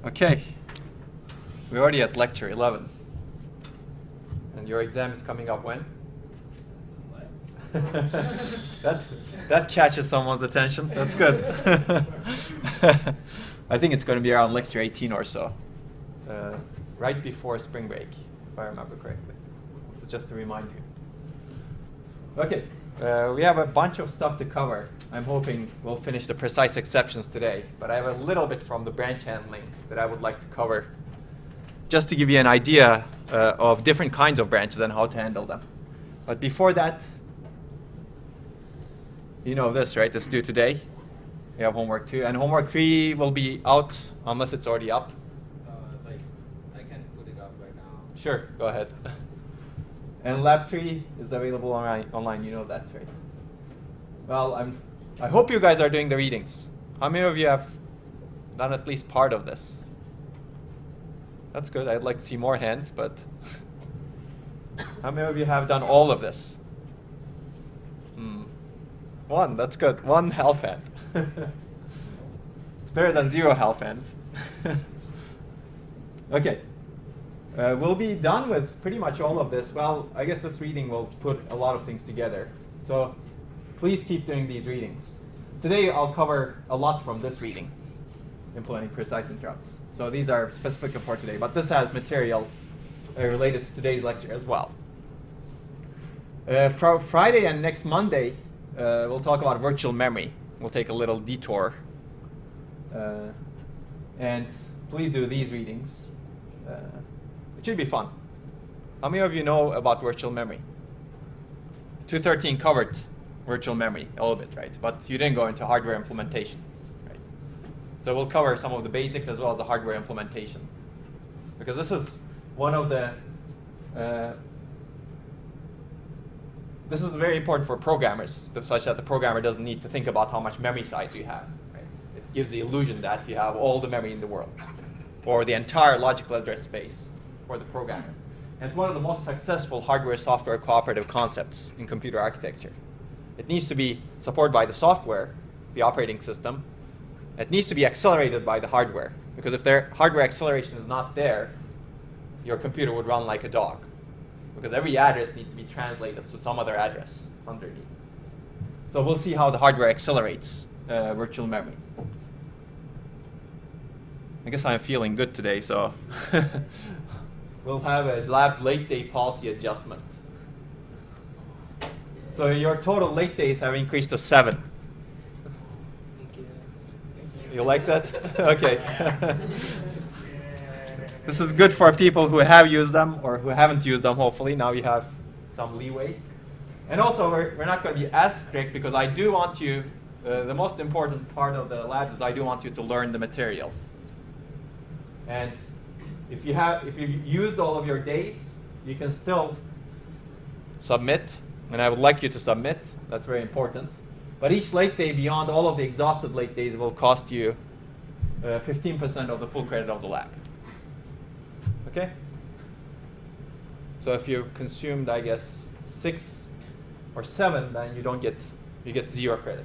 Okay, we're already at lecture 11. And your exam is coming up when? that catches someone's attention. That's good. I think it's going to be around lecture 18 or so. Right before spring break, if I remember correctly. So just to remind you. Okay, we have a bunch of stuff to cover. I'm hoping we'll finish the precise exceptions today, but I have a little bit from the branch handling that I would like to cover, just to give you an idea of different kinds of branches and how to handle them. But before that, you know this, right? It's due today. We have homework 2, and homework 3 will be out unless it's already up. I can put it up right now. Sure, go ahead. And lab 3 is available online. You know that, right? Well, I hope you guys are doing the readings. How many of you have done at least part of this? That's good. I'd like to see more hands, but how many of you have done all of this? One, that's good. One half hand. It's better than 0 half hands. Okay. We'll be done with pretty much all of this. Well, I guess this reading will put a lot of things together. So please keep doing these readings. Today I'll cover a lot from this reading, implementing precise interrupts. So these are specific for today, but this has material related to today's lecture as well. For Friday and next Monday, we'll talk about virtual memory. We'll take a little detour. And please do these readings. It should be fun. How many of you know about virtual memory? 213 covered virtual memory a little bit, right? But you didn't go into hardware implementation, right? So we'll cover some of the basics as well as the hardware implementation. Because this is one of the this is very important for programmers, such that the programmer doesn't need to think about how much memory size you have. Right? It gives the illusion that you have all the memory in the world, or the entire logical address space for the programmer. And it's one of the most successful hardware-software cooperative concepts in computer architecture. It needs to be supported by the software, the operating system. It needs to be accelerated by the hardware, because if their hardware acceleration is not there, your computer would run like a dog. Because every address needs to be translated to some other address underneath. So we'll see how the hardware accelerates virtual memory. I guess I'm feeling good today, so we'll have a lab late day policy adjustment. So your total late days have increased to 7. You like that? Okay. This is good for people who have used them or who haven't used them, hopefully. Now you have some leeway. And also, we're not going to be as strict, because I do want you, the most important part of the labs is I do want you to learn the material. And if you've used all of your days, you can still submit. And I would like you to submit. That's very important. But each late day beyond all of the exhausted late days will cost you 15% of the full credit of the lab. Okay? So if you've consumed, I guess, 6 or 7, then you get 0 credit.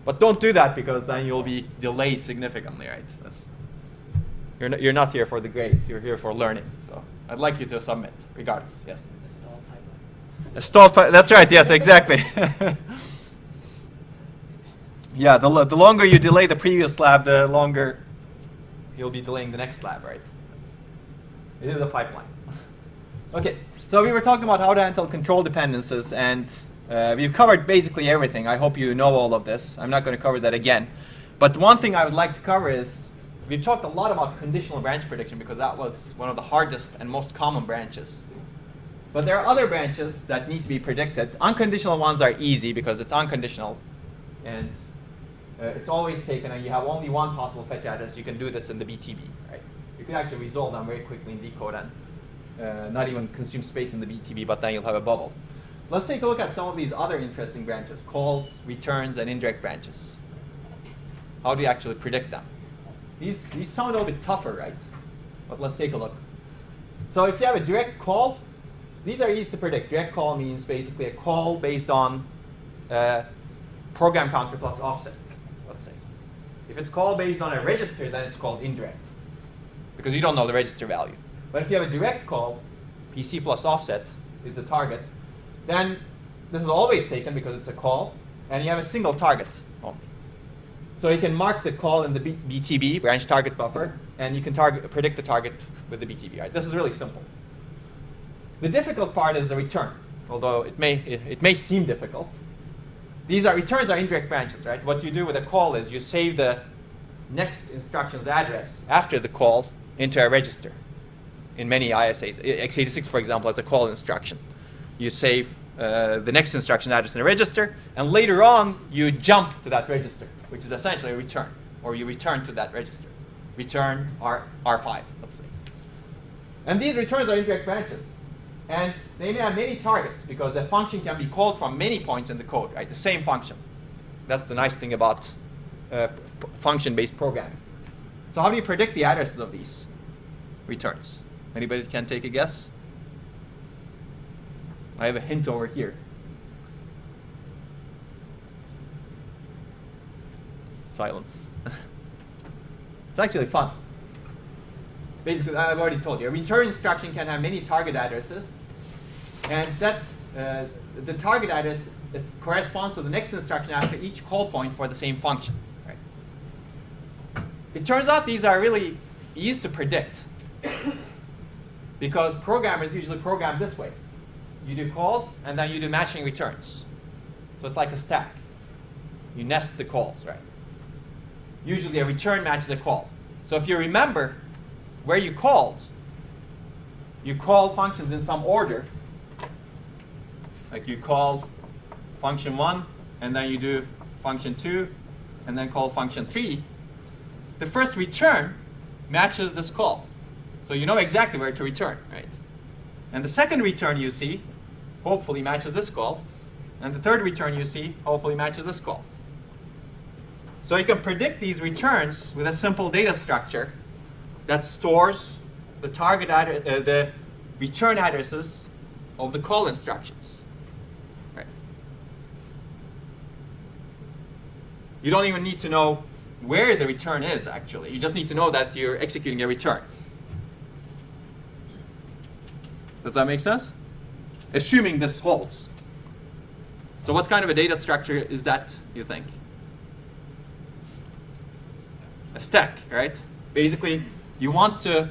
But don't do that, because then you'll be delayed significantly, right? You're not here for the grades. You're here for learning. So I'd like you to submit, regardless. Yes. A stalled pipeline. That's right. Yes, exactly. Yeah. The longer you delay the previous lab, the longer you'll be delaying the next lab, right? It is a pipeline. Okay. So we were talking about how to handle control dependencies, and we've covered basically everything. I hope you know all of this. I'm not going to cover that again. But one thing I would like to cover is, we've talked a lot about conditional branch prediction, because that was one of the hardest and most common branches. But there are other branches that need to be predicted. Unconditional ones are easy because it's unconditional, and it's always taken, and you have only one possible fetch address. You can do this in the BTB, right? You can actually resolve them very quickly in decode and not even consume space in the BTB, but then you'll have a bubble. Let's take a look at some of these other interesting branches: calls, returns, and indirect branches. How do you actually predict them? These sound a little bit tougher, right? But let's take a look. So if you have a direct call, these are easy to predict. Direct call means basically a call based on program counter plus offset, let's say. If it's called based on a register, then it's called indirect, because you don't know the register value. But if you have a direct call, PC plus offset is the target, then this is always taken because it's a call, and you have a single target only. So you can mark the call in the BTB, branch target buffer, and you can predict the target with the BTB. Right? This is really simple. The difficult part is the return, although it may seem difficult. Returns are indirect branches, right? What you do with a call is you save the next instruction's address after the call into a register. In many ISAs, x86, for example, has a call instruction. You save the next instruction address in a register, and later on you jump to that register, which is essentially a return, or you return to that register. Return R5, let's say. And these returns are indirect branches. And they may have many targets because the function can be called from many points in the code, right? The same function. That's the nice thing about function-based programming. So how do you predict the addresses of these returns? Anybody can take a guess? I have a hint over here. Silence. It's actually fun. Basically, I've already told you. A return instruction can have many target addresses, and that the target address corresponds to the next instruction after each call point for the same function. Right? It turns out these are really easy to predict because programmers usually program this way. You do calls, and then you do matching returns. So it's like a stack. You nest the calls, right? Usually a return matches a call. So if you remember where you call functions in some order. Like you call function 1, and then you do function 2, and then call function 3. The first return matches this call. So you know exactly where to return, right? And the second return you see hopefully matches this call. And the third return you see hopefully matches this call. So you can predict these returns with a simple data structure that stores the the return addresses of the call instructions. Right. You don't even need to know where the return is, actually. You just need to know that you're executing a return. Does that make sense? Assuming this holds. So what kind of a data structure is that, you think? A stack, right? Basically, you want to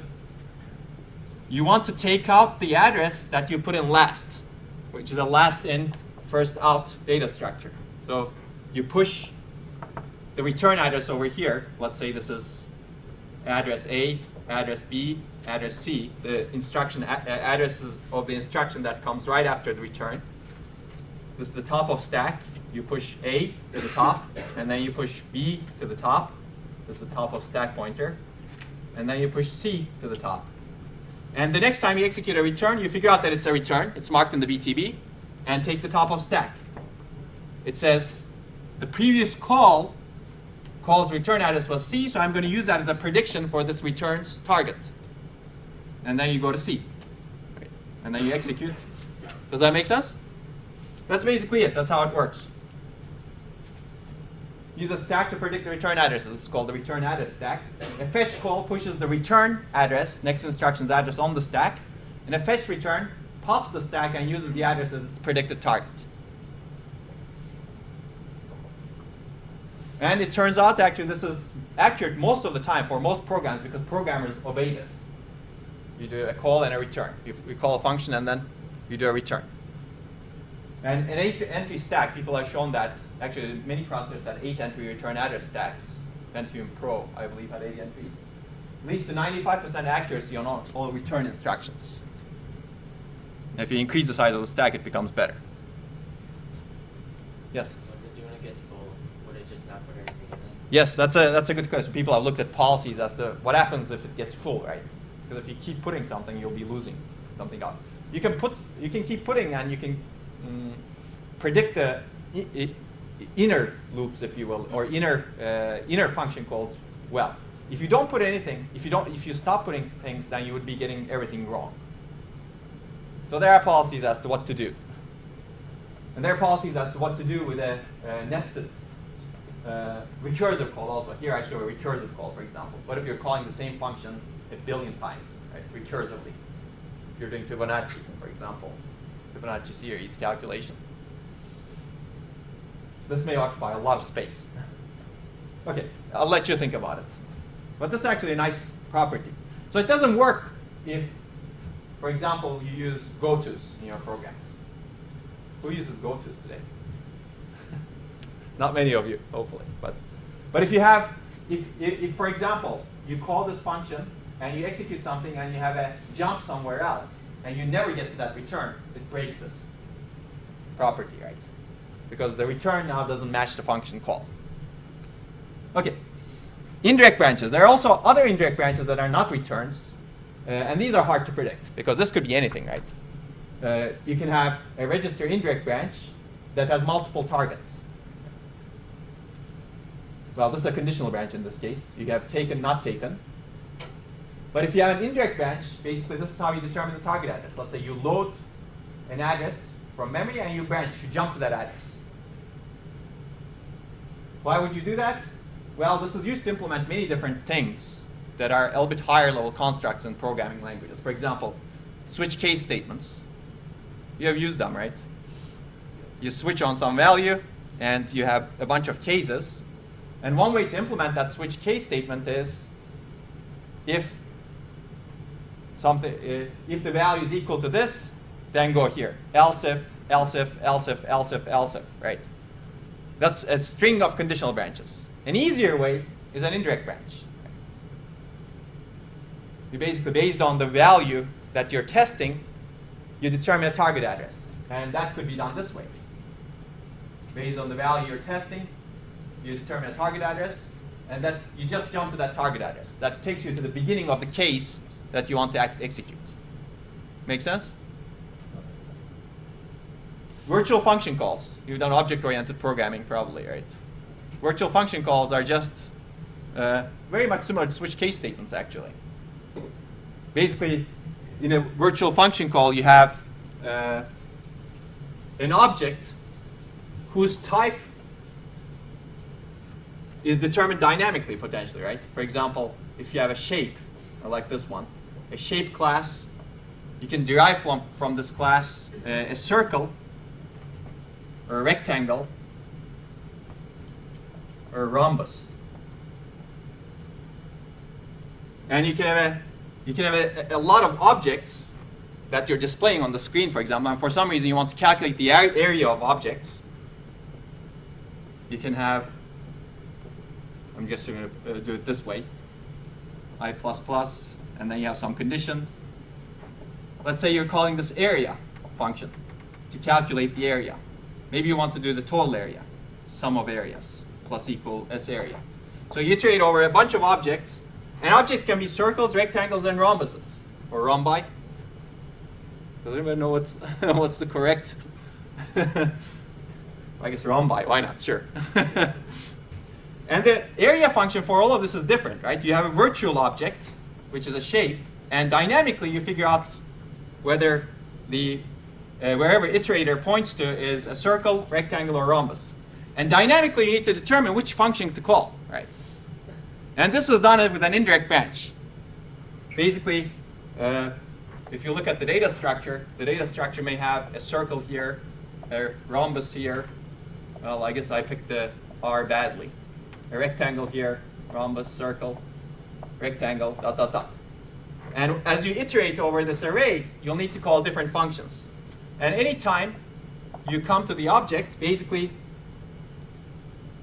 take out the address that you put in last, which is a last in, first out data structure. So you push the return address over here. Let's say this is address A, address B, address C, the instruction addresses of the instruction that comes right after the return. This is the top of stack. You push A to the top, and then you push B to the top. This is the top of stack pointer. And then you push C to the top. And the next time you execute a return, you figure out that it's a return. It's marked in the BTB. And take the top of stack. It says the previous call's return address was C, so I'm going to use that as a prediction for this return's target. And then you go to C. Right. And then you execute. Does that make sense? That's basically it. That's how it works. Use a stack to predict the return addresses. It's called the return address stack. A fetch call pushes the return address, next instruction's address, on the stack. And a fetch return pops the stack and uses the address as its predicted target. And it turns out actually this is accurate most of the time for most programs because programmers obey this. You do a call and a return. You call a function and then you do a return. And an 8-entry stack, people have shown that actually many processors had 8-entry return address stacks. Pentium Pro, I believe, had 8 entries. Leads to 95% accuracy on all return instructions. And if you increase the size of the stack, it becomes better. Yes? When it gets full, would it just not put anything in it? Yes, that's a good question. People have looked at policies as to what happens if it gets full, right? Because if you keep putting something, you'll be losing something out. You can keep putting, and you can predict the inner loops, if you will, or inner function calls well. If you don't put anything, if you stop putting things, then you would be getting everything wrong. So there are policies as to what to do. And there are policies as to what to do with a nested recursive call also. Here I show a recursive call, for example. What if you're calling the same function a billion times, right, recursively? If you're doing Fibonacci, for example, Fibonacci series calculation. This may occupy a lot of space. Okay, I'll let you think about it. But this is actually a nice property. So it doesn't work if, for example, you use gotos in your programs. Who uses gotos today? Not many of you, hopefully. But if you have, if for example, you call this function and you execute something and you have a jump somewhere else and you never get to that return, it breaks this property, right? Because the return now doesn't match the function call. Okay. Indirect branches. There are also other indirect branches that are not returns. And these are hard to predict because this could be anything, right? You can have a register indirect branch that has multiple targets. Well, this is a conditional branch in this case. You have taken, not taken. But if you have an indirect branch, basically this is how you determine the target address. Let's say you load an address from memory and you branch, you jump to that address. Why would you do that? Well, this is used to implement many different things that are a little bit higher level constructs in programming languages. For example, switch case statements. You have used them, right? Yes. You switch on some value and you have a bunch of cases. And one way to implement that switch case statement is if the value is equal to this, then go here. Else if, else if, else if, else if, else if, right? That's a string of conditional branches. An easier way is an indirect branch. You basically, based on the value that you're testing, you determine a target address. And that could be done this way. Based on the value you're testing, you determine a target address, and that you just jump to that target address. That takes you to the beginning of the case that you want to execute. Make sense? Virtual function calls. You've done object-oriented programming probably, right? Virtual function calls are just very much similar to switch case statements, actually. Basically, in a virtual function call, you have an object whose type is determined dynamically, potentially, right? For example, if you have a shape, like this one, a shape class, you can derive from this class a circle, or a rectangle, or a rhombus. And you can have a lot of objects that you're displaying on the screen, for example, and for some reason you want to calculate the area of objects. You can have, I'm just going to do it this way, I++, and then you have some condition. Let's say you're calling this area function to calculate the area. Maybe you want to do the total area, sum of areas, plus equal S area. So you iterate over a bunch of objects, and objects can be circles, rectangles, and rhombuses, or rhombi. Does anybody know what's the correct? I guess rhombi, why not? Sure. And the area function for all of this is different, right? You have a virtual object, which is a shape, and dynamically you figure out whether the wherever iterator points to is a circle, rectangle, or rhombus. And dynamically you need to determine which function to call, right? And this is done with an indirect branch. Basically, if you look at the data structure may have a circle here, a rhombus here. Well, I guess I picked the R badly. A rectangle here, rhombus, circle, rectangle, dot, dot, dot. And as you iterate over this array, you'll need to call different functions. And anytime you come to the object, basically,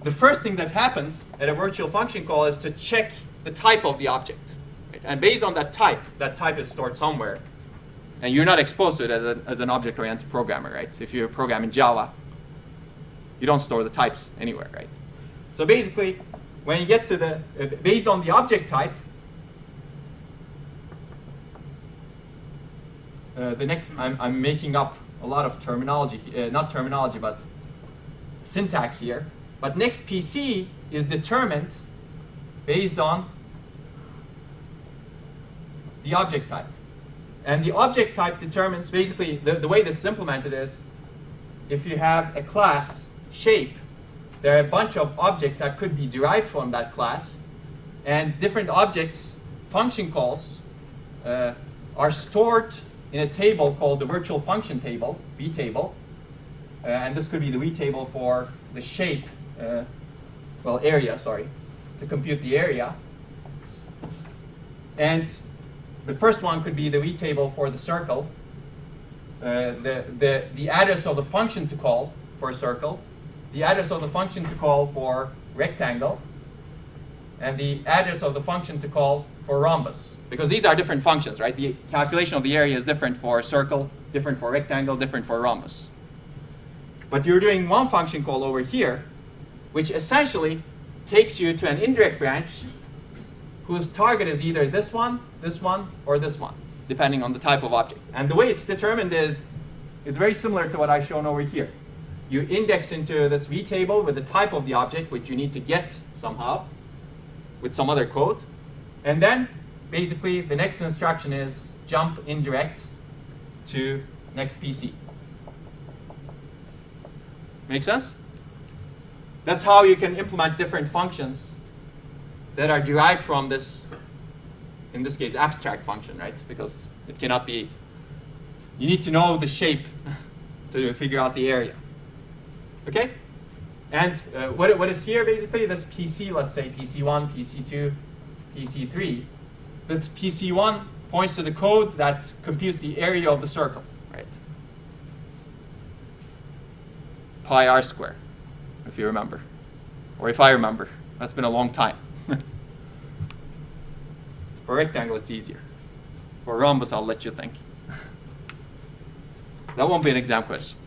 the first thing that happens at a virtual function call is to check the type of the object. Right? And based on that type is stored somewhere. And you're not exposed to it as an object-oriented programmer, right? If you program in Java, you don't store the types anywhere, right? So basically, when you get to the, based on the object type, the next, I'm making up a lot of terminology, not terminology, but syntax here. But next PC is determined based on the object type. And the object type determines, basically, the way this is implemented is, if you have a class shape, there are a bunch of objects that could be derived from that class, and different objects, function calls, are stored in a table called the virtual function table, V table, and this could be the V table for the shape, area, sorry, to compute the area. And the first one could be the V table for the circle, the address of the function to call for a circle, the address of the function to call for rectangle, and the address of the function to call for rhombus. Because these are different functions, right? The calculation of the area is different for circle, different for rectangle, different for rhombus. But you're doing one function call over here, which essentially takes you to an indirect branch whose target is either this one, or this one, depending on the type of object. And the way it's determined is, it's very similar to what I've shown over here. You index into this V table with the type of the object, which you need to get somehow with some other code. And then, basically, the next instruction is jump indirect to next PC. Make sense? That's how you can implement different functions that are derived from this, in this case, abstract function, right? Because it cannot be, you need to know the shape to figure out the area. Okay? And what is here, basically, this PC, let's say PC1, PC2, PC3. This PC1 points to the code that computes the area of the circle, right? Pi r square, if you remember. Or if I remember. That's been a long time. For rectangle, it's easier. For rhombus, I'll let you think. That won't be an exam question.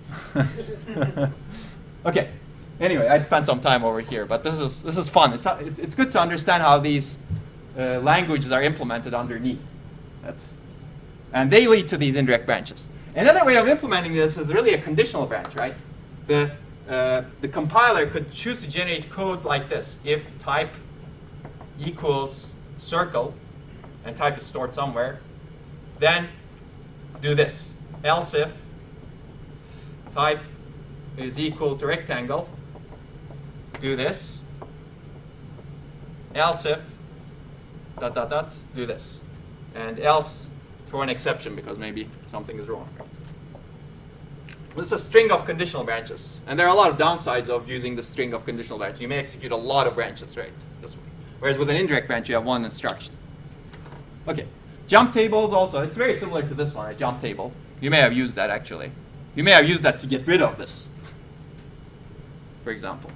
Okay. Anyway, I spent some time over here, but this is fun. It's good to understand how these languages are implemented underneath. And they lead to these indirect branches. Another way of implementing this is really a conditional branch, right? The compiler could choose to generate code like this. If type equals circle, and type is stored somewhere, then do this. Else if type is equal to rectangle, do this. Else if do this. And else throw an exception because maybe something is wrong. Right? This is a string of conditional branches. And there are a lot of downsides of using the string of conditional branches. You may execute a lot of branches, right? This way. Whereas with an indirect branch, you have one instruction. Okay. Jump tables also, it's very similar to this one, a jump table. You may have used that, actually. You may have used that to get rid of this, for example.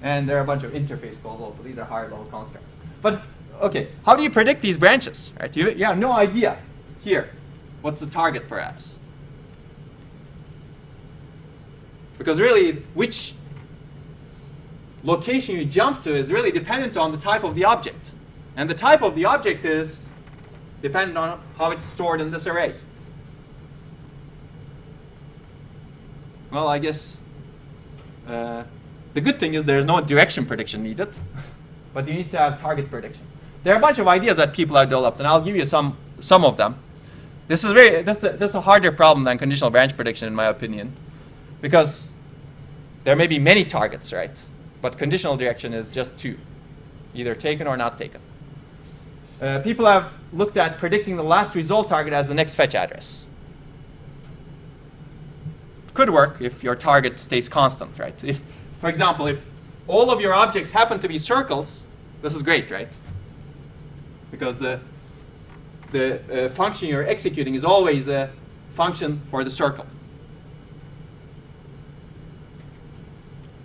And there are a bunch of interface calls also. These are higher level constructs. But, okay, how do you predict these branches? Right? You have no idea here. What's the target, perhaps? Because really, which location you jump to is really dependent on the type of the object. And the type of the object is dependent on how it's stored in this array. Well, I guess the good thing is there's no direction prediction needed, but you need to have target prediction. There are a bunch of ideas that people have developed, and I'll give you some of them. This is a harder problem than conditional branch prediction, in my opinion, because there may be many targets, right? But conditional direction is just two, either taken or not taken. People have looked at predicting the last result target as the next fetch address. Could work if your target stays constant, right? If, for example, if all of your objects happen to be circles, this is great, right? Because the function you're executing is always a function for the circle.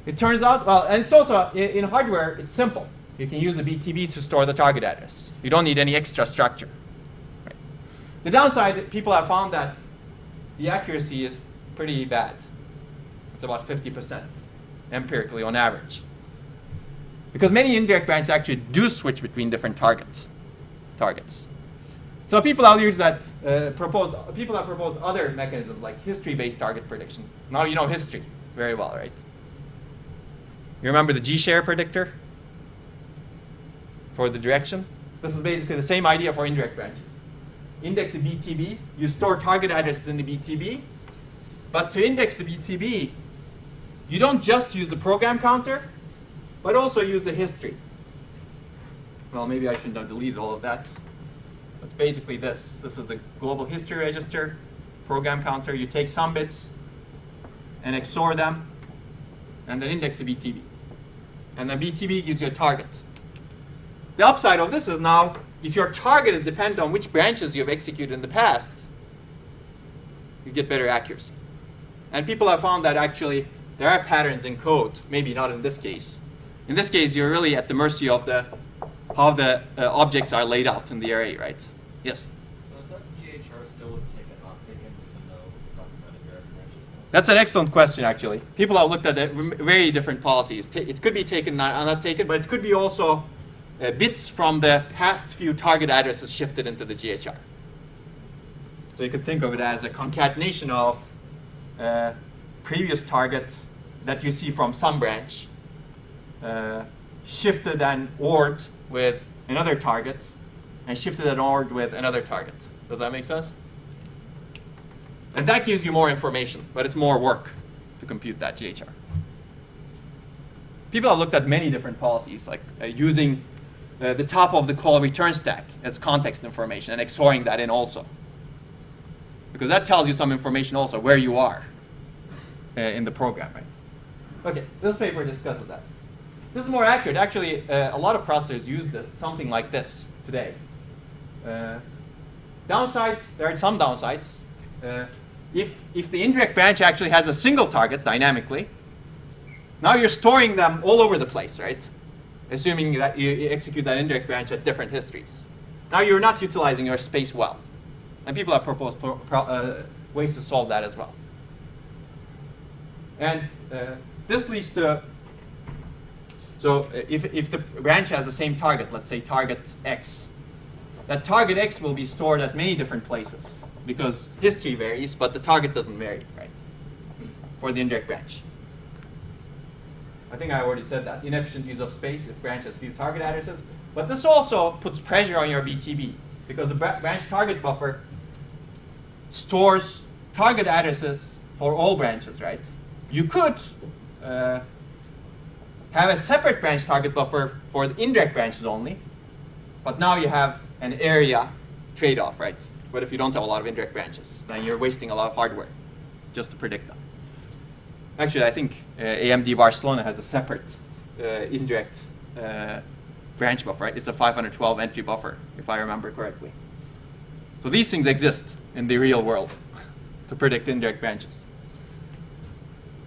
It turns out, well, and it's also, in hardware, it's simple. You can use a BTB to store the target address. You don't need any extra structure. Right. The downside, people have found that the accuracy is pretty bad. It's about 50% empirically on average. Because many indirect branches actually do switch between different targets. So people have used that, people have proposed other mechanisms like history-based target prediction. Now you know history very well, right? You remember the G-share predictor for the direction? This is basically the same idea for indirect branches. Index the BTB, you store target addresses in the BTB, but to index the BTB, you don't just use the program counter, but also use the history. Well, maybe I shouldn't have deleted all of that. It's basically this. This is the global history register, program counter. You take some bits and XOR them, and then index the BTB. And then BTB gives you a target. The upside of this is now, if your target is dependent on which branches you've executed in the past, you get better accuracy. And people have found that actually there are patterns in code, maybe not in this case. In this case, you're really at the mercy of how the objects are laid out in the array, right? Yes? So is that GHR still with taken, not taken, even though we're talking about indirect branches now? That's an excellent question, actually. People have looked at very different policies. It could be taken, not taken, but it could be also bits from the past few target addresses shifted into the GHR. So you could think of it as a concatenation of previous targets that you see from some branch, shifted and ORed with another target, and shifted and ORed with another target. Does that make sense? And that gives you more information, but it's more work to compute that GHR. People have looked at many different policies, like using the top of the call return stack as context information and XORing that in also. Because that tells you some information also, where you are in the program, right? Okay, this paper discusses that. This is more accurate. Actually, a lot of processors use something like this today. Downside, there are some downsides. If the indirect branch actually has a single target dynamically, now you're storing them all over the place, right? Assuming that you execute that indirect branch at different histories. Now you're not utilizing your space well. And people have proposed ways to solve that as well. And this leads to, so if the branch has the same target, let's say target X, that target X will be stored at many different places because history varies, but the target doesn't vary, right? For the indirect branch. I think I already said that. Inefficient use of space if branch has few target addresses. But this also puts pressure on your BTB because the branch target buffer stores target addresses for all branches, right? You could have a separate branch target buffer for the indirect branches only, but now you have an area trade-off, right? But if you don't have a lot of indirect branches, then you're wasting a lot of hardware just to predict them. Actually, I think AMD Barcelona has a separate indirect branch buffer, right? It's a 512 entry buffer, if I remember correctly. So these things exist in the real world to predict indirect branches.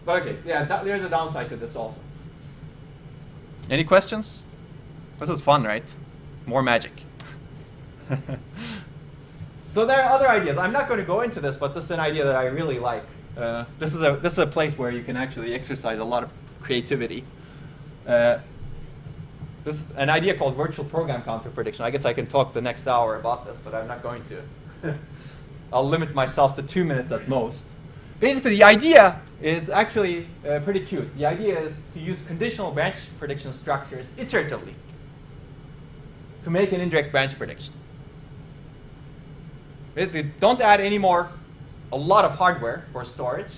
But okay, yeah, there's a downside to this also. Any questions? This is fun, right? More magic. So there are other ideas. I'm not going to go into this, but this is an idea that I really like. This is a place where you can actually exercise a lot of creativity. This is an idea called virtual program counter prediction. I guess I can talk the next hour about this, but I'm not going to. I'll limit myself to 2 minutes at most. Basically, the idea is actually pretty cute. The idea is to use conditional branch prediction structures iteratively to make an indirect branch prediction. Basically, don't add any more, a lot of hardware for storage,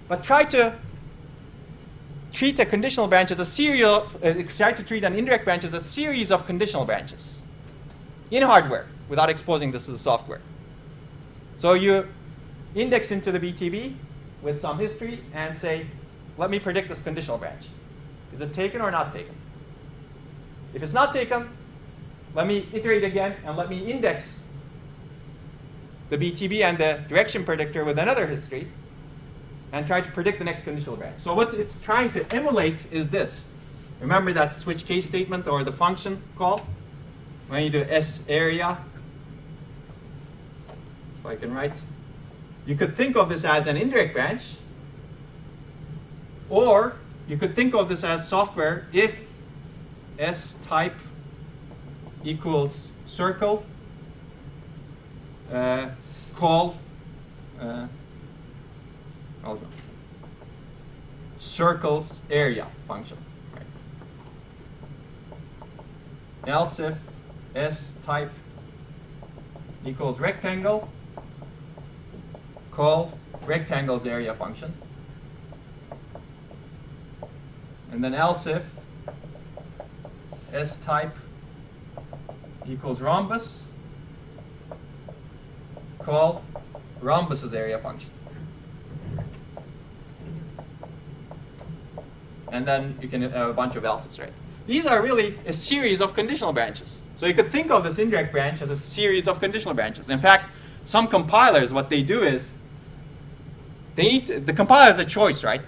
but try to treat a conditional branch as a series of, try to treat an indirect branch as a series of conditional branches in hardware without exposing this to the software. So you index into the BTB with some history and say, let me predict this conditional branch. Is it taken or not taken? If it's not taken, let me iterate again and let me index the BTB and the direction predictor with another history and try to predict the next conditional branch. So what it's trying to emulate is this. Remember that switch case statement or the function call? When you do S area, if I can write, you could think of this as an indirect branch, or you could think of this as software if S type equals circle, call circles area function, right? Else if S type equals rectangle, call rectangle's area function. And then else if S type equals rhombus, call rhombus's area function. And then you can have a bunch of else's, right? These are really a series of conditional branches. So you could think of this indirect branch as a series of conditional branches. In fact, some compilers, what they do is, the compiler has a choice, right?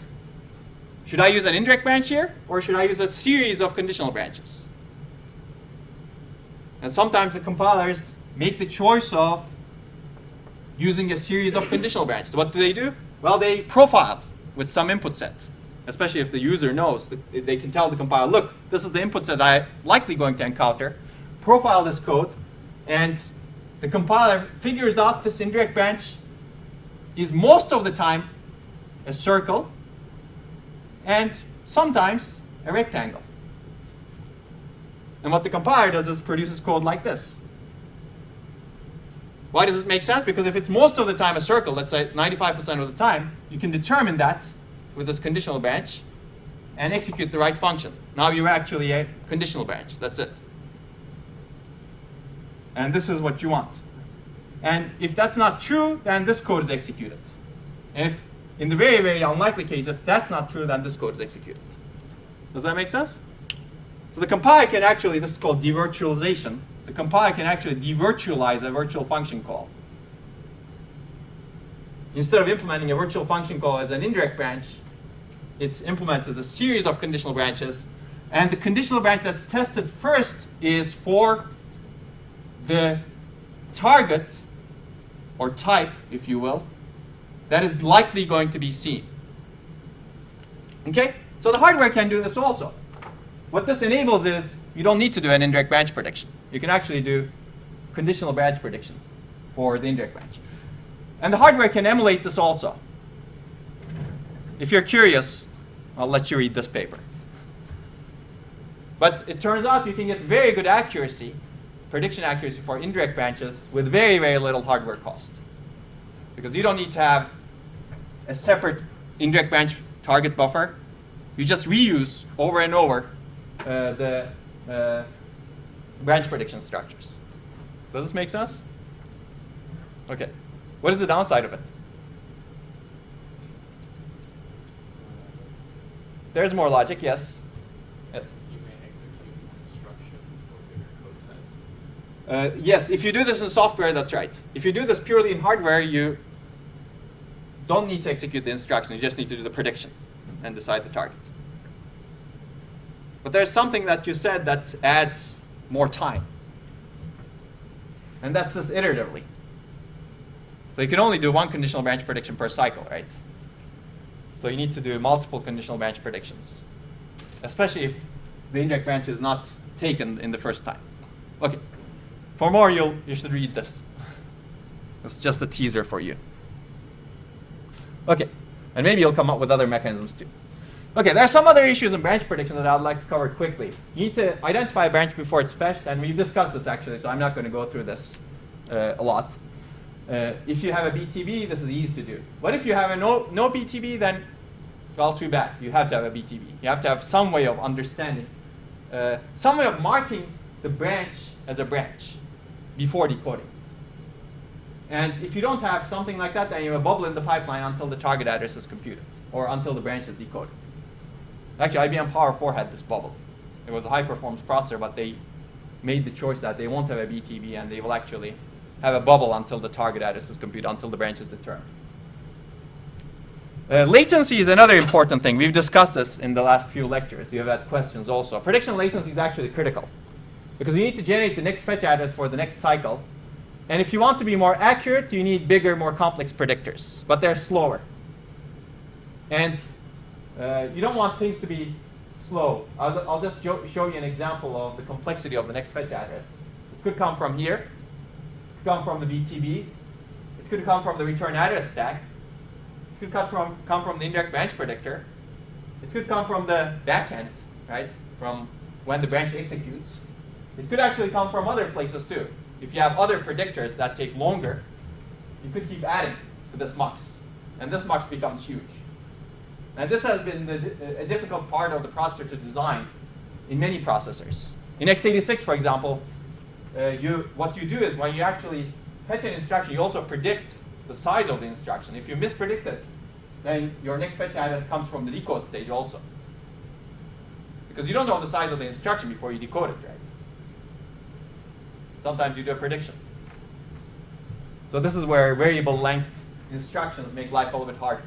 Should I use an indirect branch here, or should I use a series of conditional branches? And sometimes the compilers make the choice of using a series of conditional branches. What do? Well, they profile with some input set. Especially if the user knows, they can tell the compiler, look, this is the input set I'm likely going to encounter. Profile this code, and the compiler figures out this indirect branch is most of the time a circle and sometimes a rectangle. And what the compiler does is produces code like this. Why does it make sense? Because if it's most of the time a circle, let's say 95% of the time, you can determine that with this conditional branch and execute the right function. Now you're actually a conditional branch. That's it. And this is what you want. And if that's not true, then this code is executed. And if, in the very, very unlikely case, if that's not true, then this code is executed. Does that make sense? So the compiler can actually, this is called devirtualization. The compiler can actually devirtualize a virtual function call. Instead of implementing a virtual function call as an indirect branch, it implements as a series of conditional branches. And the conditional branch that's tested first is for the target, or type, if you will, that is likely going to be seen. Okay? So the hardware can do this also. What this enables is you don't need to do an indirect branch prediction. You can actually do conditional branch prediction for the indirect branch. And the hardware can emulate this also. If you're curious, I'll let you read this paper. But it turns out you can get very good accuracy, prediction accuracy for indirect branches with very, very little hardware cost. Because you don't need to have a separate indirect branch target buffer. You just reuse over and over the branch prediction structures. Does this make sense? Okay. What is the downside of it? There's more logic, yes. Yes. You may execute instructions for bigger code size. Yes, if you do this in software, that's right. If you do this purely in hardware, you don't need to execute the instruction. You just need to do the prediction and decide the target. But there's something that you said that adds more time. And that's this iteratively. So you can only do one conditional branch prediction per cycle, right? So you need to do multiple conditional branch predictions, especially if the indirect branch is not taken in the first time. Okay. For more, you should read this. It's just a teaser for you. Okay. And maybe you'll come up with other mechanisms too. Okay, there are some other issues in branch prediction that I'd like to cover quickly. You need to identify a branch before it's fetched, and we've discussed this actually, so I'm not going to go through this a lot. If you have a BTB, this is easy to do. What if you have a no BTB, then, well, too bad. You have to have a BTB. You have to have some way of understanding, some way of marking the branch as a branch before decoding it. And if you don't have something like that, then you have a bubble in the pipeline until the target address is computed, or until the branch is decoded. Actually, IBM Power 4 had this bubble. It was a high-performance processor, but they made the choice that they won't have a BTB, and they will actually have a bubble until the target address is computed, until the branch is determined. Latency is another important thing. We've discussed this in the last few lectures. You have had questions also. Prediction latency is actually critical, because you need to generate the next fetch address for the next cycle. And if you want to be more accurate, you need bigger, more complex predictors, but they're slower. And you don't want things to be slow. I'll just show you an example of the complexity of the next fetch address. It could come from here. It could come from the BTB. It could come from the return address stack. It could come from the indirect branch predictor. It could come from the backend, right? From when the branch executes. It could actually come from other places too. If you have other predictors that take longer, you could keep adding to this mux. And this mux becomes huge. And this has been a difficult part of the processor to design in many processors. In x86, for example, what you do is when you actually fetch an instruction, you also predict the size of the instruction. If you mispredict it, then your next fetch address comes from the decode stage also. Because you don't know the size of the instruction before you decode it, right? Sometimes you do a prediction. So this is where variable length instructions make life a little bit harder.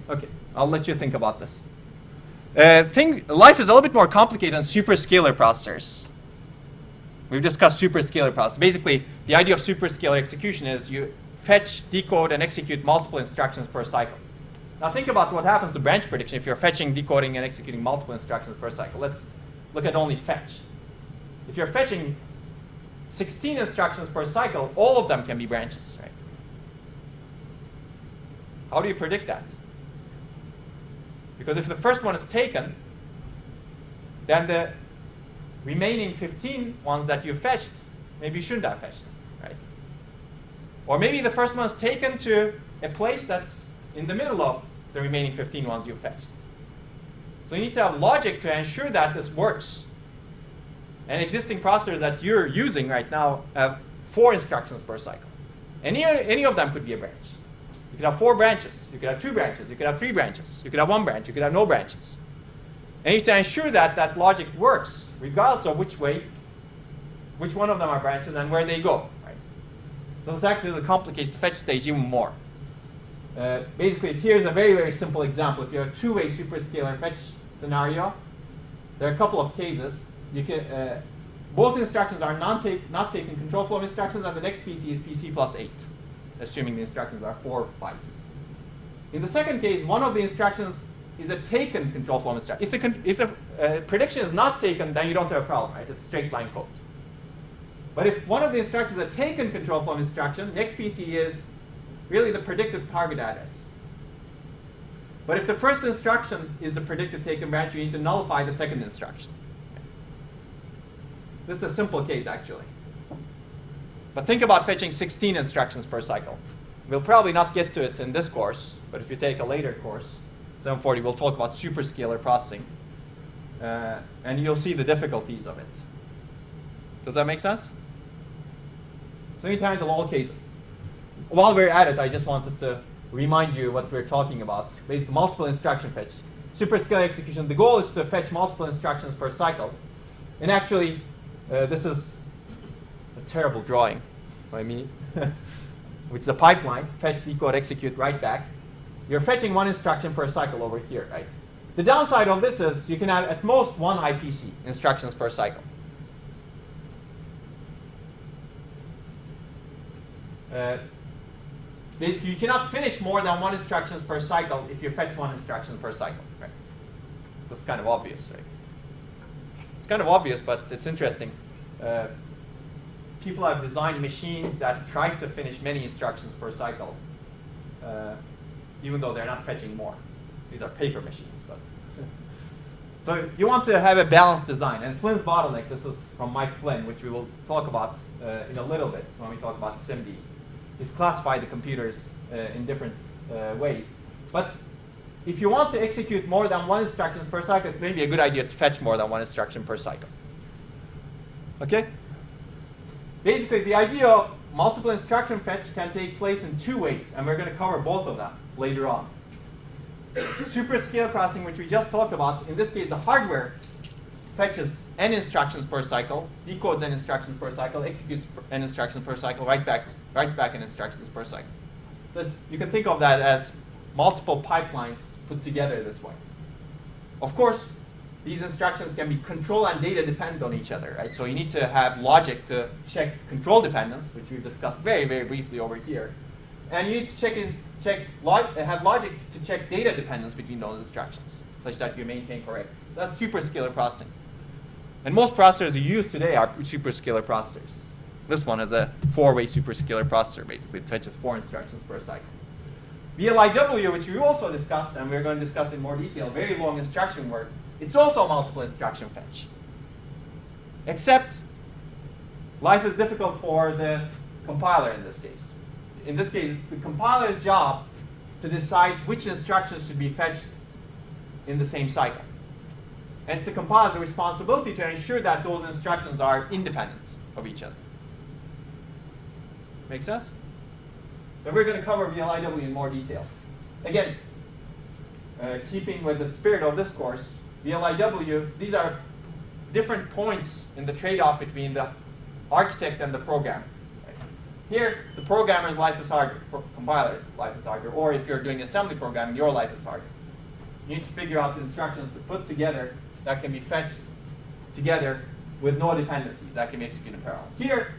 Okay, I'll let you think about this. Life is a little bit more complicated on superscalar processors. We've discussed superscalar processors. Basically, the idea of superscalar execution is you fetch, decode, and execute multiple instructions per cycle. Now think about what happens to branch prediction if you're fetching, decoding, and executing multiple instructions per cycle. Let's look at only fetch. If you're fetching 16 instructions per cycle, all of them can be branches, right? How do you predict that? Because if the first one is taken, then the remaining 15 ones that you fetched, maybe you shouldn't have fetched, right? Or maybe the first one is taken to a place that's in the middle of the remaining 15 ones you fetched. So you need to have logic to ensure that this works. And existing processors that you're using right now have 4 instructions per cycle. Any of them could be a branch. You could have 4 branches. You could have 2 branches. You could have 3 branches. You could have 1 branch. You could have no branches. And you need to ensure that that logic works, regardless of which one of them are branches and where they go. Right? So this actually complicates the fetch stage even more. Basically, here's a very, very simple example. If you have a 2-way superscalar fetch scenario, there are a couple of cases. You can, both instructions are not taking control flow instructions, and the next PC is PC plus 8, assuming the instructions are 4 bytes. In the second case, one of the instructions is a taken control flow instruction. If the prediction is not taken, then you don't have a problem, right? It's straight line code. But if one of the instructions is a taken control flow instruction, next PC is really the predicted target address. But if the first instruction is the predicted taken branch, you need to nullify the second instruction. This is a simple case, actually. But think about fetching 16 instructions per cycle. We'll probably not get to it in this course, but if you take a later course, 740, we'll talk about superscalar processing. And you'll see the difficulties of it. Does that make sense? So we need to handle all cases. While we're at it, I just wanted to remind you what we're talking about. Basically, multiple instruction fetch. Superscalar execution, the goal is to fetch multiple instructions per cycle. And actually, this is a terrible drawing by me, which is a pipeline, fetch, decode, execute, write back. You're fetching 1 instruction per cycle over here, right? The downside of this is you can have at most 1 IPC, instructions per cycle. Basically, you cannot finish more than 1 instructions per cycle if you fetch 1 instruction per cycle, right? That's kind of obvious, right? It's kind of obvious, but it's interesting. People have designed machines that try to finish many instructions per cycle, even though they're not fetching more. These are paper machines, but so you want to have a balanced design. And Flynn's bottleneck, this is from Mike Flynn, which we will talk about in a little bit when we talk about SIMD. He's classified the computers in different ways. But if you want to execute more than 1 instruction per cycle, it may be a good idea to fetch more than 1 instruction per cycle. Okay? Basically, the idea of multiple instruction fetch can take place in 2 ways, and we're going to cover both of them later on. Superscalar processing, which we just talked about, in this case, the hardware fetches n instructions per cycle, decodes n instructions per cycle, executes n instructions per cycle, writes back n instructions per cycle. So you can think of that as multiple pipelines put together this way. Of course, these instructions can be control and data dependent on each other, right? So you need to have logic to check control dependence, which we've discussed very, very briefly over here. And you need to have logic to check data dependence between those instructions, such that you maintain correctness. That's superscalar processing. And most processors you use today are superscalar processors. This one is a 4-way superscalar processor, basically. It fetches 4 instructions per cycle. VLIW, which we also discussed, and we're going to discuss in more detail, very long instruction word, it's also a multiple instruction fetch. Except life is difficult for the compiler in this case. In this case, it's the compiler's job to decide which instructions should be fetched in the same cycle. And it's the compiler's responsibility to ensure that those instructions are independent of each other. Make sense? So we're going to cover VLIW in more detail. Again, keeping with the spirit of this course, VLIW, these are different points in the trade-off between the architect and the programmer. Right? Here, the programmer's life is harder, compiler's life is harder, or if you're doing assembly programming, your life is harder. You need to figure out the instructions to put together that can be fetched together with no dependencies that can be executed in parallel. Here,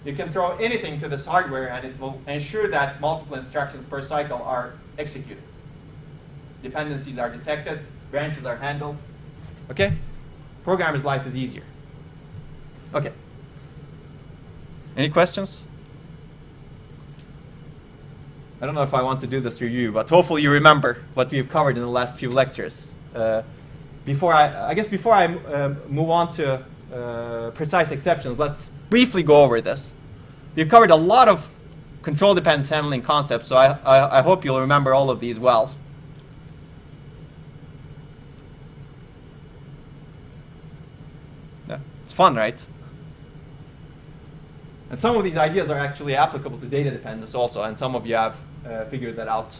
you can throw anything to this hardware and it will ensure that multiple instructions per cycle are executed. Dependencies are detected, branches are handled. Okay? Programmer's life is easier. Okay. Any questions? I don't know if I want to do this review, but hopefully you remember what we've covered in the last few lectures. Before I move on to precise exceptions, let's briefly go over this. We've covered a lot of control dependence handling concepts, so I hope you'll remember all of these well. Yeah, it's fun, right? And some of these ideas are actually applicable to data dependence also, and some of you have figured that out.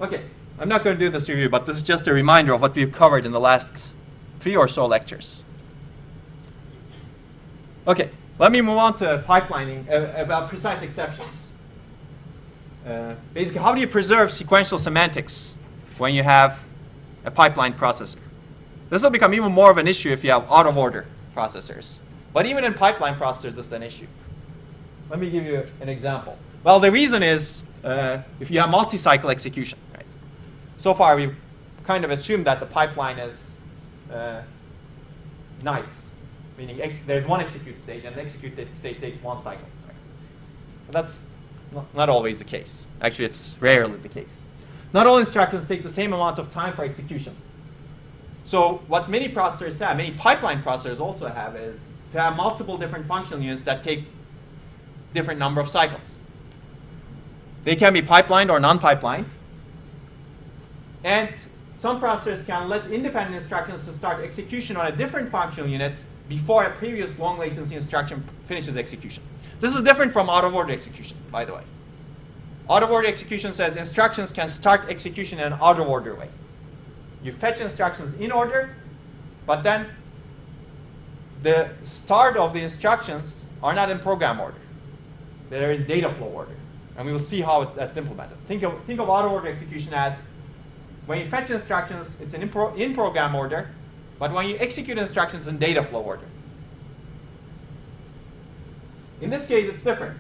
Okay, I'm not going to do this review, but this is just a reminder of what we've covered in the last 3 or so lectures. Okay, let me move on to pipelining, about precise exceptions. Basically, how do you preserve sequential semantics when you have a pipeline processor? This will become even more of an issue if you have out-of-order processors. But even in pipeline processors, this is an issue. Let me give you an example. Well, the reason is if you have multi-cycle execution. Right? So far, we've kind of assumed that the pipeline is nice, meaning there's one execute stage, and the execute stage takes one cycle. Right? But that's not always the case. Actually, it's rarely the case. Not all instructions take the same amount of time for execution. So what many processors have, many pipeline processors also have, is to have multiple different functional units that take different number of cycles. They can be pipelined or non-pipelined. And some processors can let independent instructions to start execution on a different functional unit before a previous long latency instruction finishes execution. This is different from out-of-order execution, by the way. Out-of-order execution says instructions can start execution in an out-of-order way. You fetch instructions in order, but then the start of the instructions are not in program order. They're in data flow order. And we will see how that's implemented. Think of auto-order execution as when you fetch instructions, it's in program order, but when you execute instructions in data flow order. In this case, it's different.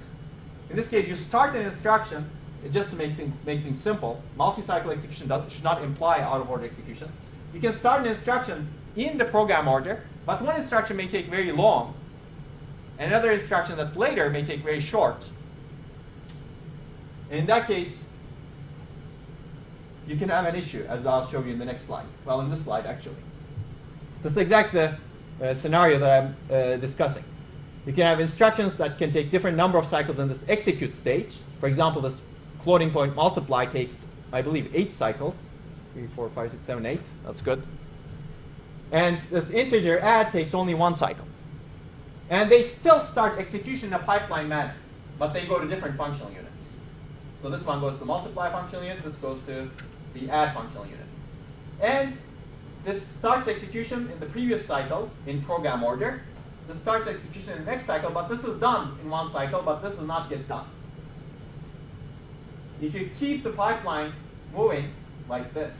In this case, you start an instruction, just to make things simple. Multi-cycle execution should not imply out-of-order execution. You can start an instruction in the program order, but one instruction may take very long, and another instruction that's later may take very short. In that case, you can have an issue, as I'll show you in the next slide. Well, in this slide, actually. This is exactly the scenario that I'm discussing. You can have instructions that can take different number of cycles in this execute stage. For example, this floating point multiply takes, I believe, 8 cycles. 3, 4, 5, 6, 7, 8. That's good. And this integer add takes only 1 cycle. And they still start execution in a pipeline manner, but they go to different functional units. So this one goes to the multiply functional unit, this goes to the add functional unit. And this starts execution in the previous cycle in program order. This starts execution in the next cycle, but this is done in 1 cycle, but this is not yet done. If you keep the pipeline moving like this,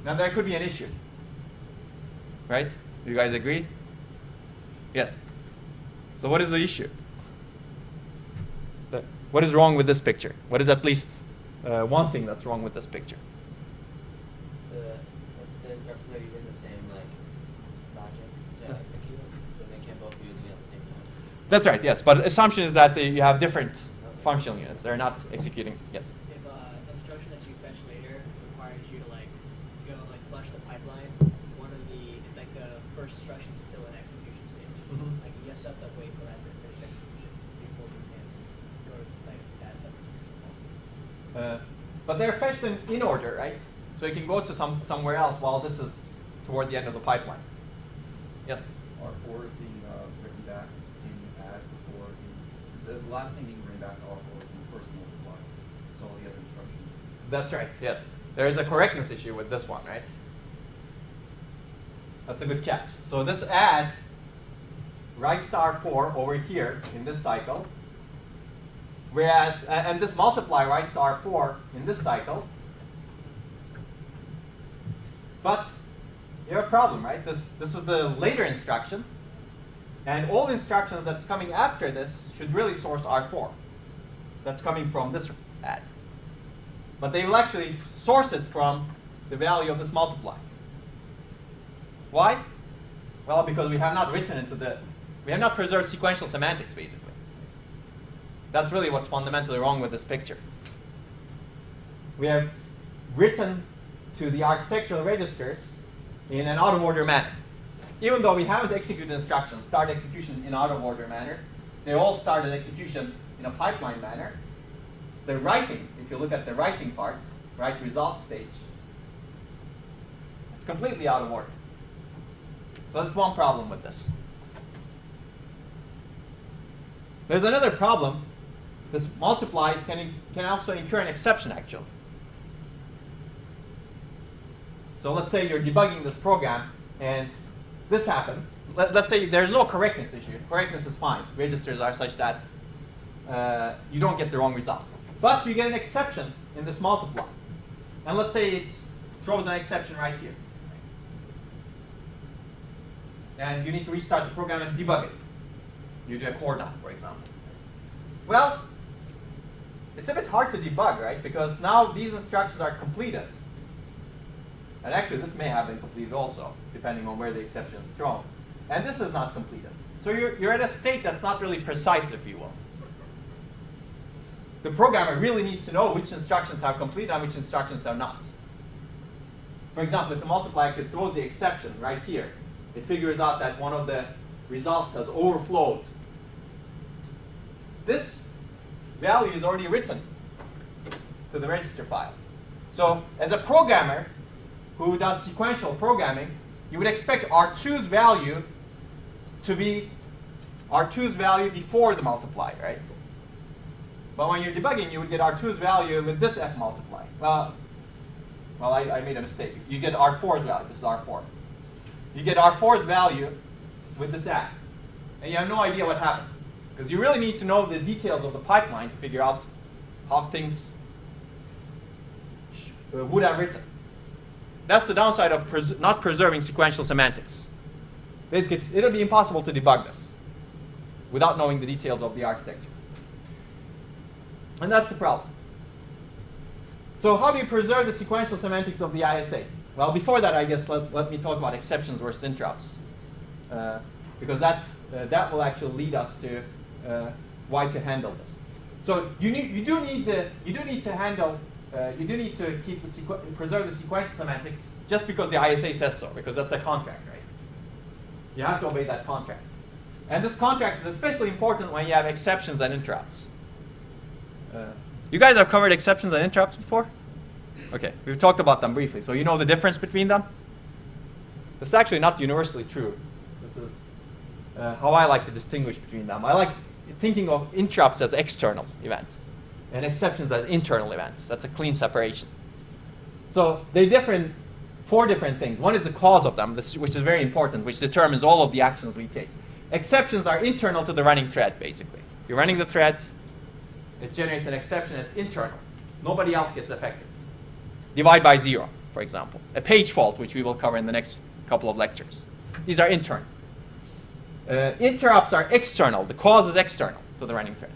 now there could be an issue. Right? Do you guys agree? Yes. So what is the issue? What is wrong with this picture? What is at least one thing that's wrong with this picture? The instructions are using the same logic to execute, but they can't both be using it at the same time. That's right, yes. But the assumption is that you have different functional units. They're not executing. Yes. If instruction that you fetch later requires you to go flush the pipeline, one of the first instruction is still in execution stage. Mm-hmm. You just have to wait for that to finish execution before you can go to add something to your support. but they're fetched in order, right? So you can go to somewhere else while this is toward the end of the pipeline. Yes? R4 is being written back in add before the last thing being written back to R4 is in the first multiply. So all the other instructions. That's right, yes. There is a correctness issue with this one, right? That's a good catch. So this add writes to R4 over here in this cycle, whereas, and this multiply writes to R4 in this cycle. But you have a problem, right? This is the later instruction, and all instructions that's coming after this should really source R4. That's coming from this add. But they will actually source it from the value of this multiply. Why? Well, because we have not written into we have not preserved sequential semantics, basically. That's really what's fundamentally wrong with this picture. We have written to the architectural registers in an out of order manner. Even though we haven't executed instructions, start execution in out of order manner, they all started execution in a pipeline manner. The writing, if you look at the writing part, write result stage, it's completely out of order. So that's one problem with this. There's another problem. This multiply can also incur an exception, actually. So let's say you're debugging this program, and this happens. Let's say there's no correctness issue. Correctness is fine. Registers are such that you don't get the wrong result. But you get an exception in this multiply. And let's say it throws an exception right here. And you need to restart the program and debug it. You do a core dump, for example. Well, it's a bit hard to debug, right? Because now these instructions are completed. And actually, this may have been completed also, depending on where the exception is thrown. And this is not completed. So you're at a state that's not really precise, if you will. The programmer really needs to know which instructions have completed and which instructions have not. For example, if the multiply actually throws the exception right here, it figures out that one of the results has overflowed. This value is already written to the register file. So as a programmer who does sequential programming, you would expect R2's value to be R2's value before the multiply, right? But when you're debugging, you would get R2's value with this F multiply. Well, I made a mistake. You get R4's value. This is R4. You get R4's value with this add. And you have no idea what happened. Because you really need to know the details of the pipeline to figure out how things would have written. That's the downside of not preserving sequential semantics. Basically, it'll be impossible to debug this without knowing the details of the architecture. And that's the problem. So how do you preserve the sequential semantics of the ISA? Well, before that, I guess let me talk about exceptions versus interrupts, because that will actually lead us to why to handle this. So you do need to preserve the sequential semantics just because the ISA says so, because that's a contract, right? You have to obey that contract. And this contract is especially important when you have exceptions and interrupts. You guys have covered exceptions and interrupts before? Okay, we've talked about them briefly. So you know the difference between them? This is actually not universally true. This is how I like to distinguish between them. I like thinking of interrupts as external events and exceptions as internal events. That's a clean separation. So they differ in 4 different things. One is the cause of them, which is very important, which determines all of the actions we take. Exceptions are internal to the running thread, basically. You're running the thread. It generates an exception that's internal. Nobody else gets affected. Divide by 0, for example. A page fault, which we will cover in the next couple of lectures. These are internal. Interrupts are external. The cause is external to the running thread.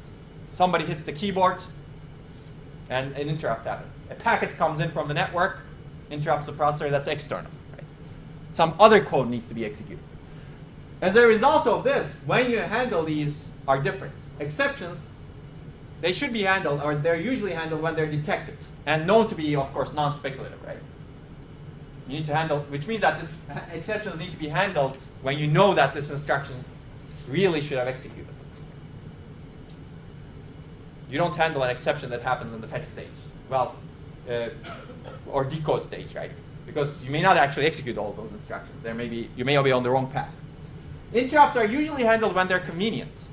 Somebody hits the keyboard, and an interrupt happens. A packet comes in from the network, interrupts the processor. That's external. Right? Some other code needs to be executed. As a result of this, when you handle these are different. Exceptions, they should be handled, or they're usually handled when they're detected and known to be, of course, non-speculative, right? You need to handle, which means that this exceptions need to be handled when you know that this instruction really should have executed. You don't handle an exception that happens in the fetch stage. Well, or decode stage, right? Because you may not actually execute all of those instructions. You may be on the wrong path. Interrupts are usually handled when they're convenient,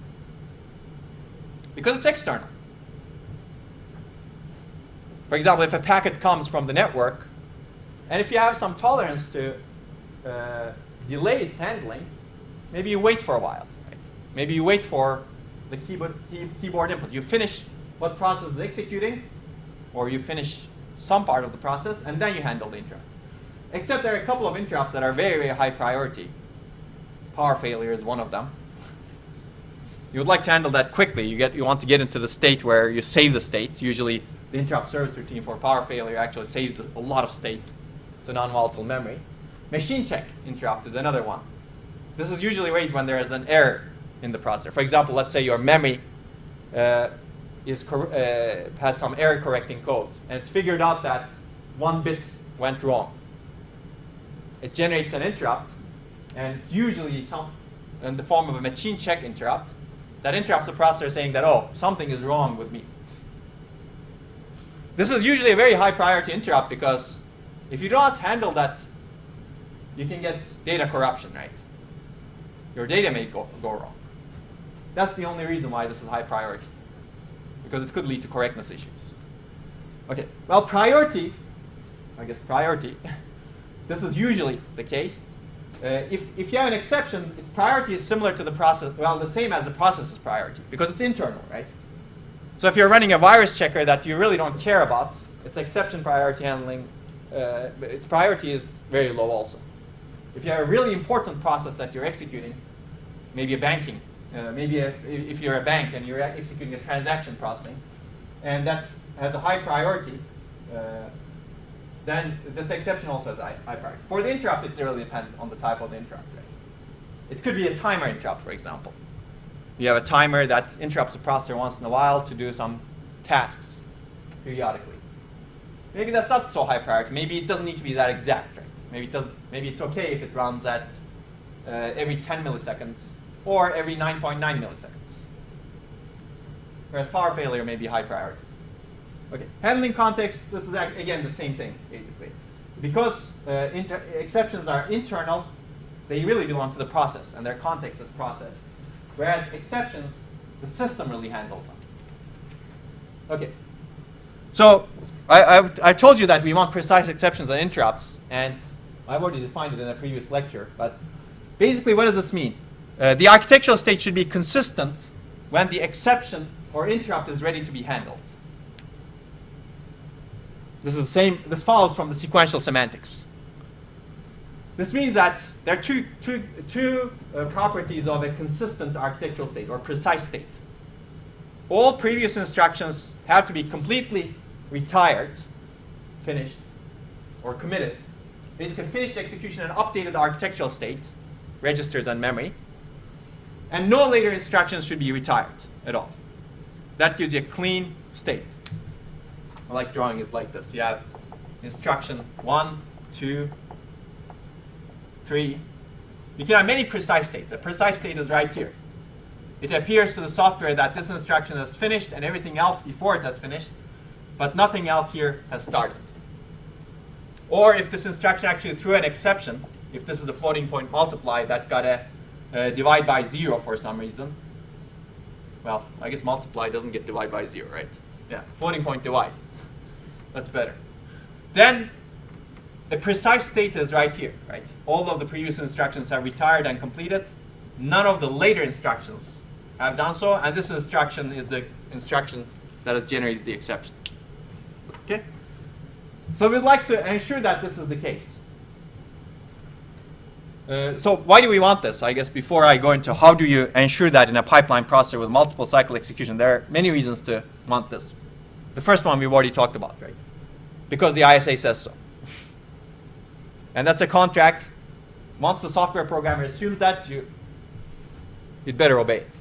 because it's external. For example, if a packet comes from the network, and if you have some tolerance to delay its handling, maybe you wait for a while. Right? Maybe you wait for the keyboard input. You finish what process is executing, or you finish some part of the process, and then you handle the interrupt. Except there are a couple of interrupts that are very, very high priority. Power failure is one of them. You would like to handle that quickly. You want to get into the state where you save the states. Usually the interrupt service routine for power failure actually saves a lot of state to non-volatile memory. Machine check interrupt is another one. This is usually raised when there is an error in the processor. For example, let's say your memory has some error correcting code, and it figured out that one bit went wrong. It generates an interrupt, and it's usually in the form of a machine check interrupt. That interrupts the processor saying that, oh, something is wrong with me. This is usually a very high priority interrupt, because if you don't handle that, you can get data corruption, right? Your data may go wrong. That's the only reason why this is high priority, because it could lead to correctness issues. Okay, well, priority, this is usually the case. If you have an exception, its priority is similar to the process, well, the same as the process's priority, because it's internal, right? So if you're running a virus checker that you really don't care about, its exception priority handling, its priority is very low also. If you have a really important process that you're executing, maybe a banking, if you're a bank and you're executing a transaction processing, and that has a high priority, then this exception also has high priority. For the interrupt, it really depends on the type of the interrupt, right? It could be a timer interrupt, for example. You have a timer that interrupts the processor once in a while to do some tasks periodically. Maybe that's not so high priority. Maybe it doesn't need to be that exact, right? Maybe it's okay if it runs at every 10 milliseconds or every 9.9 milliseconds. Whereas power failure may be high priority. Okay, handling context, this is again the same thing, basically. Because exceptions are internal, they really belong to the process, and their context is process. Whereas exceptions, the system really handles them. Okay, so I've told you that we want precise exceptions and interrupts, and I've already defined it in a previous lecture, but basically what does this mean? The architectural state should be consistent when the exception or interrupt is ready to be handled. This follows from the sequential semantics. This means that there are two properties of a consistent architectural state or precise state. All previous instructions have to be completely retired, finished, or committed. Basically finished execution and updated architectural state, registers and memory. And no later instructions should be retired at all. That gives you a clean state. I like drawing it like this. You have instruction 1, 2, 3. You can have many precise states. A precise state is right here. It appears to the software that this instruction is finished and everything else before it has finished, but nothing else here has started. Or if this instruction actually threw an exception, if this is a floating point multiply that got a divide by 0 for some reason, well, I guess multiply doesn't get divide by 0, right? Yeah, floating point divide. That's better. Then a precise state is right here, right? All of the previous instructions have retired and completed. None of the later instructions have done so, and this instruction is the instruction that has generated the exception. Okay? So we'd like to ensure that this is the case. So why do we want this? I guess before I go into how do you ensure that in a pipeline processor with multiple cycle execution, there are many reasons to want this. The first one we've already talked about, right? Because the ISA says so. And that's a contract. Once the software programmer assumes that, you'd better obey it.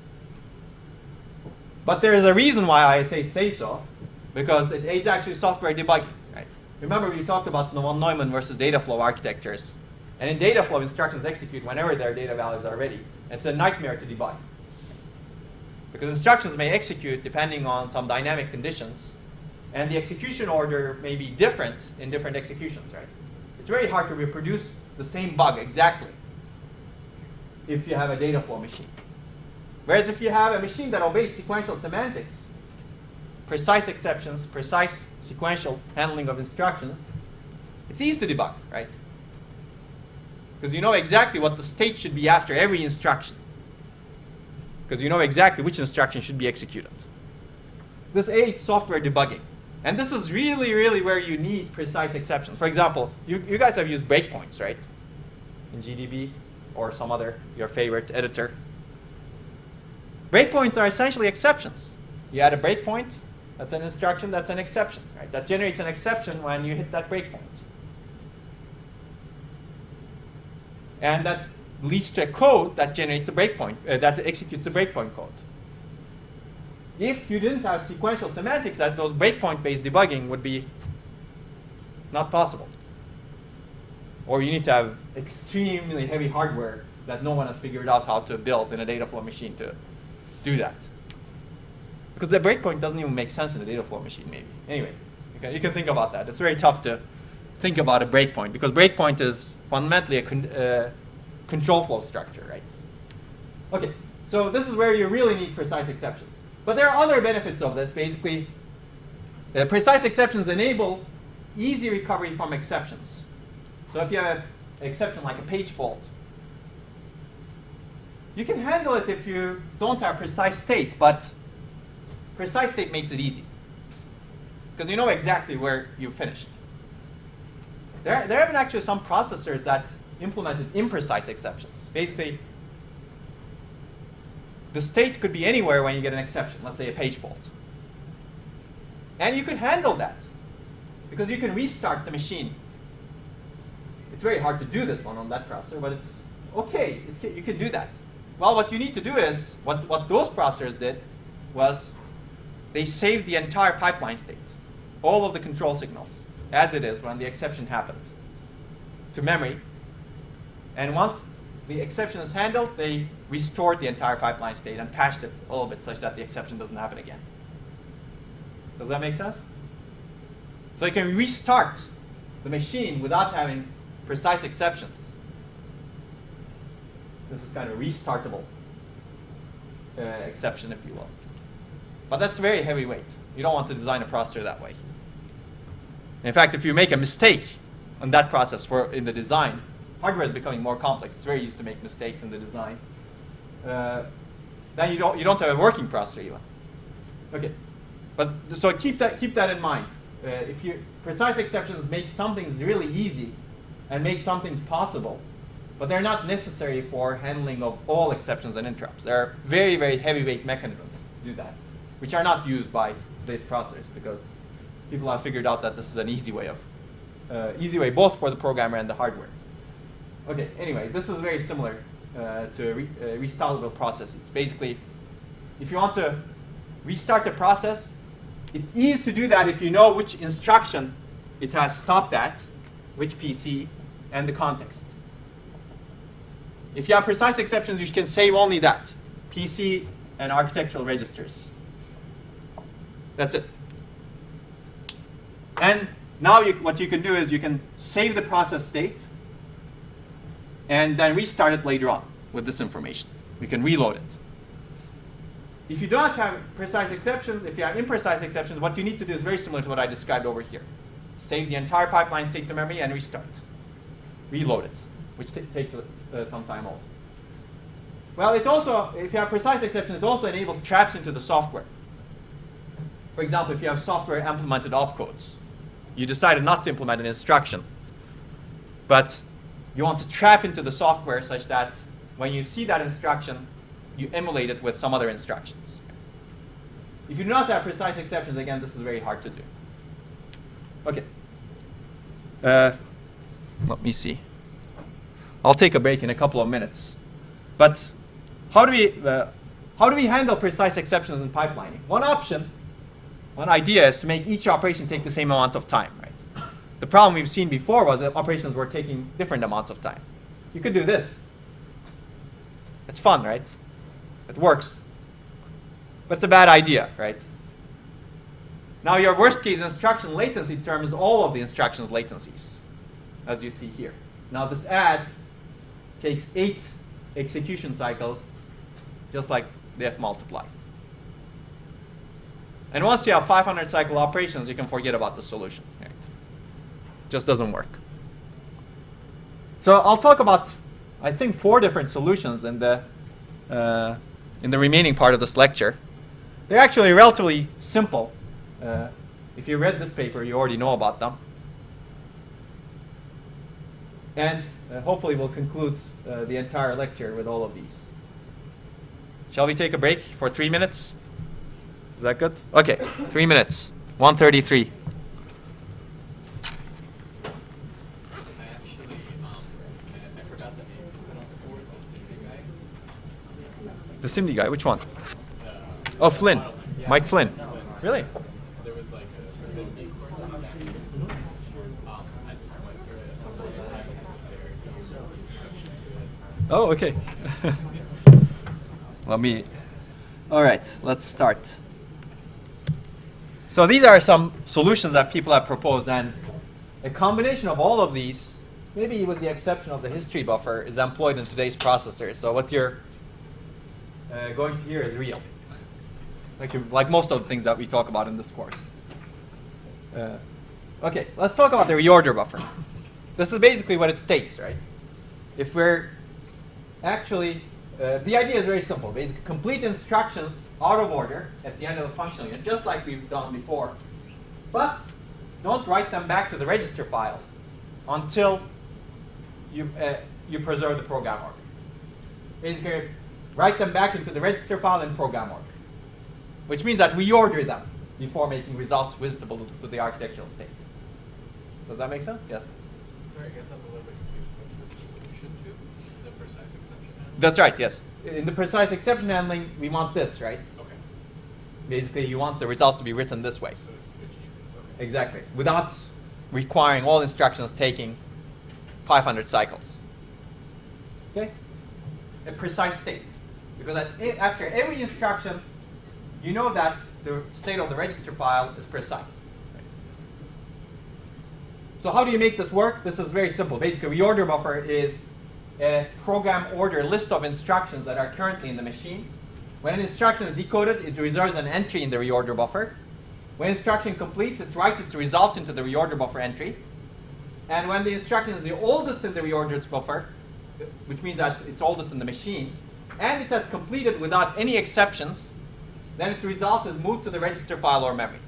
But there is a reason why ISA say so, because it aids actually software debugging, right? Remember we talked about von Neumann versus data flow architectures. And in data flow, instructions execute whenever their data values are ready. It's a nightmare to debug. Because instructions may execute depending on some dynamic conditions and the execution order may be different in different executions, right? It's very hard to reproduce the same bug exactly if you have a data flow machine. Whereas if you have a machine that obeys sequential semantics, precise exceptions, precise sequential handling of instructions, it's easy to debug, right? Because you know exactly what the state should be after every instruction. Because you know exactly which instruction should be executed. This aids software debugging. And this is really, really where you need precise exceptions. For example, you guys have used breakpoints, right? In GDB or some other, your favorite editor. Breakpoints are essentially exceptions. You add a breakpoint, that's an instruction, that's an exception, right? That generates an exception when you hit that breakpoint. And that leads to a code that generates a breakpoint, that executes the breakpoint code. If you didn't have sequential semantics, that those breakpoint-based debugging would be not possible. Or you need to have extremely heavy hardware that no one has figured out how to build in a data flow machine to do that. Because the breakpoint doesn't even make sense in a data flow machine, maybe. Anyway, you can think about that. It's very tough to think about a breakpoint, because breakpoint is fundamentally a control flow structure, right? Okay, so this is where you really need precise exceptions. But there are other benefits of this. Basically, precise exceptions enable easy recovery from exceptions. So if you have an exception like a page fault, you can handle it if you don't have precise state, but precise state makes it easy. Because you know exactly where you finished. There have been actually some processors that implemented imprecise exceptions. Basically, the state could be anywhere when you get an exception, let's say a page fault. And you could handle that, because you can restart the machine. It's very hard to do this one on that processor, but it's okay. You can do that. Well, what you need to do is, what those processors did was they saved the entire pipeline state, all of the control signals, as it is when the exception happened, to memory. And once the exception is handled, they restored the entire pipeline state and patched it a little bit such that the exception doesn't happen again. Does that make sense? So you can restart the machine without having precise exceptions. This is kind of a restartable exception, if you will. But that's very heavyweight. You don't want to design a processor that way. In fact, if you make a mistake on that process in the design, hardware is becoming more complex. It's very easy to make mistakes in the design. Then you don't have a working processor even. Okay, but so keep that in mind. If precise exceptions make some things really easy and make some things possible, but they're not necessary for handling of all exceptions and interrupts. There are very, very heavyweight mechanisms to do that, which are not used by today's processors, because people have figured out that this is an easy way both for the programmer and the hardware. Okay, anyway, this is very similar to restartable processes. Basically, if you want to restart the process, it's easy to do that if you know which instruction it has stopped at, which PC, and the context. If you have precise exceptions, you can save only that, PC and architectural registers. That's it. And now what you can do is you can save the process state and then restart it later on with this information. We can reload it. If you don't have precise exceptions, if you have imprecise exceptions, what you need to do is very similar to what I described over here. Save the entire pipeline state to memory and restart. Reload it, which takes some time also. Well, it also, if you have precise exceptions, it also enables traps into the software. For example, if you have software implemented opcodes, you decided not to implement an instruction, but you want to trap into the software such that when you see that instruction, you emulate it with some other instructions. If you do not have precise exceptions, again, this is very hard to do. Okay. Let me see. I'll take a break in a couple of minutes. But how do we handle precise exceptions in pipelining? One idea is to make each operation take the same amount of time, right? The problem we've seen before was that operations were taking different amounts of time. You could do this. It's fun, right? It works. But it's a bad idea, right? Now your worst case instruction latency term is all of the instructions latencies, as you see here. Now this add takes 8 execution cycles, just like the F multiply. And once you have 500 cycle operations, you can forget about the solution. Right? Just doesn't work. So I'll talk about, I think, 4 different solutions in the remaining part of this lecture. They're actually relatively simple. If you read this paper, you already know about them. And hopefully we'll conclude the entire lecture with all of these. Shall we take a break for 3 minutes? Is that good? Okay, 3 minutes. 1:33. I forgot the name. Who was the CMU guy? The SIMD guy, which one? Oh, Flynn. Yeah. Mike Flynn. Really? There was like a CMU course on that. I just went through it at some point in time when I was there. Oh, okay. All right, let's start. So these are some solutions that people have proposed, and a combination of all of these, maybe with the exception of the history buffer, is employed in today's processors. So what you're going to hear is real, like most of the things that we talk about in this course. Okay, let's talk about the reorder buffer. This is basically what it states, right? If we're actually, the idea is very simple. Basically, complete instructions out of order at the end of the functional unit, just like we've done before. But don't write them back to the register file until you preserve the program order. Basically, write them back into the register file in program order, which means that we order them before making results visitable to the architectural state. Does that make sense? Yes? Sorry, I guess I'm a little bit confused. What's this the solution to? The precise exception handling? That's right, yes. In the precise exception handling, we want this, right? Okay. Basically, you want the results to be written this way. So it's to achieve this. Okay. Exactly. Without requiring all instructions taking 500 cycles. Okay? A precise state. Because after every instruction, you know that the state of the register file is precise. So how do you make this work? This is very simple. Basically, reorder buffer is a program order list of instructions that are currently in the machine. When an instruction is decoded, it reserves an entry in the reorder buffer. When instruction completes, it writes its result into the reorder buffer entry. And when the instruction is the oldest in the reordered buffer, which means that it's oldest in the machine, and it has completed without any exceptions, then its result is moved to the register file or memory.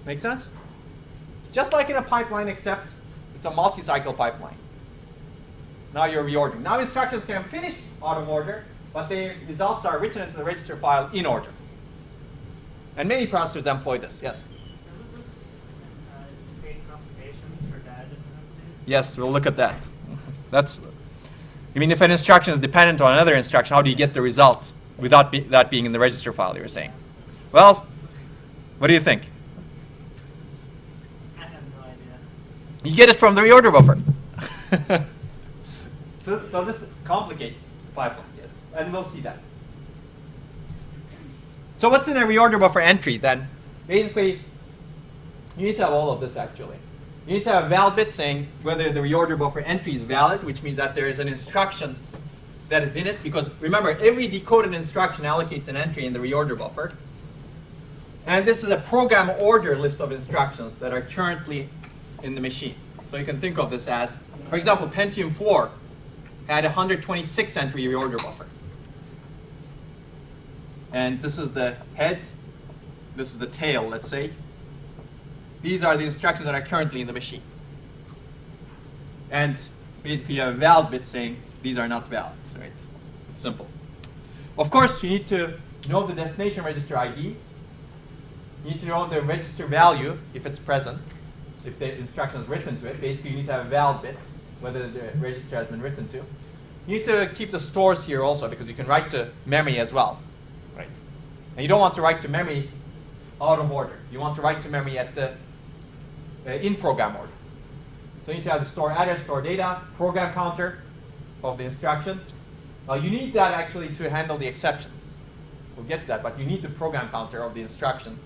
Make sense? It's just like in a pipeline, except it's a multi-cycle pipeline. Now you're reordering. Now instructions can finish out of order, but the results are written into the register file in order. And many processors employ this, yes? Doesn't this create complications for data dependencies? Yes, we'll look at that. I mean, if an instruction is dependent on another instruction, how do you get the result without that being in the register file, you were saying? Well, what do you think? I have no idea. You get it from the reorder buffer. So this complicates pipeline, yes, and we'll see that. So what's in a reorder buffer entry then? Basically, you need to have all of this actually. You need to have a valid bit saying whether the reorder buffer entry is valid, which means that there is an instruction that is in it, because remember, every decoded instruction allocates an entry in the reorder buffer. And this is a program order list of instructions that are currently in the machine. So you can think of this as, for example, Pentium 4 had a 126 entry reorder buffer. And this is the head, this is the tail, let's say. These are the instructions that are currently in the machine. And basically you have a valid bit saying these are not valid, right? It's simple. Of course, you need to know the destination register ID. You need to know the register value if it's present, if the instruction is written to it. Basically, you need to have a valid bit, whether the register has been written to. You need to keep the stores here also, because you can write to memory as well, right? And you don't want to write to memory out of order. You want to write to memory at the in-program order. So you need to have the store address, store data, program counter of the instruction. You need that actually to handle the exceptions. We'll get to that, but you need the program counter of the instruction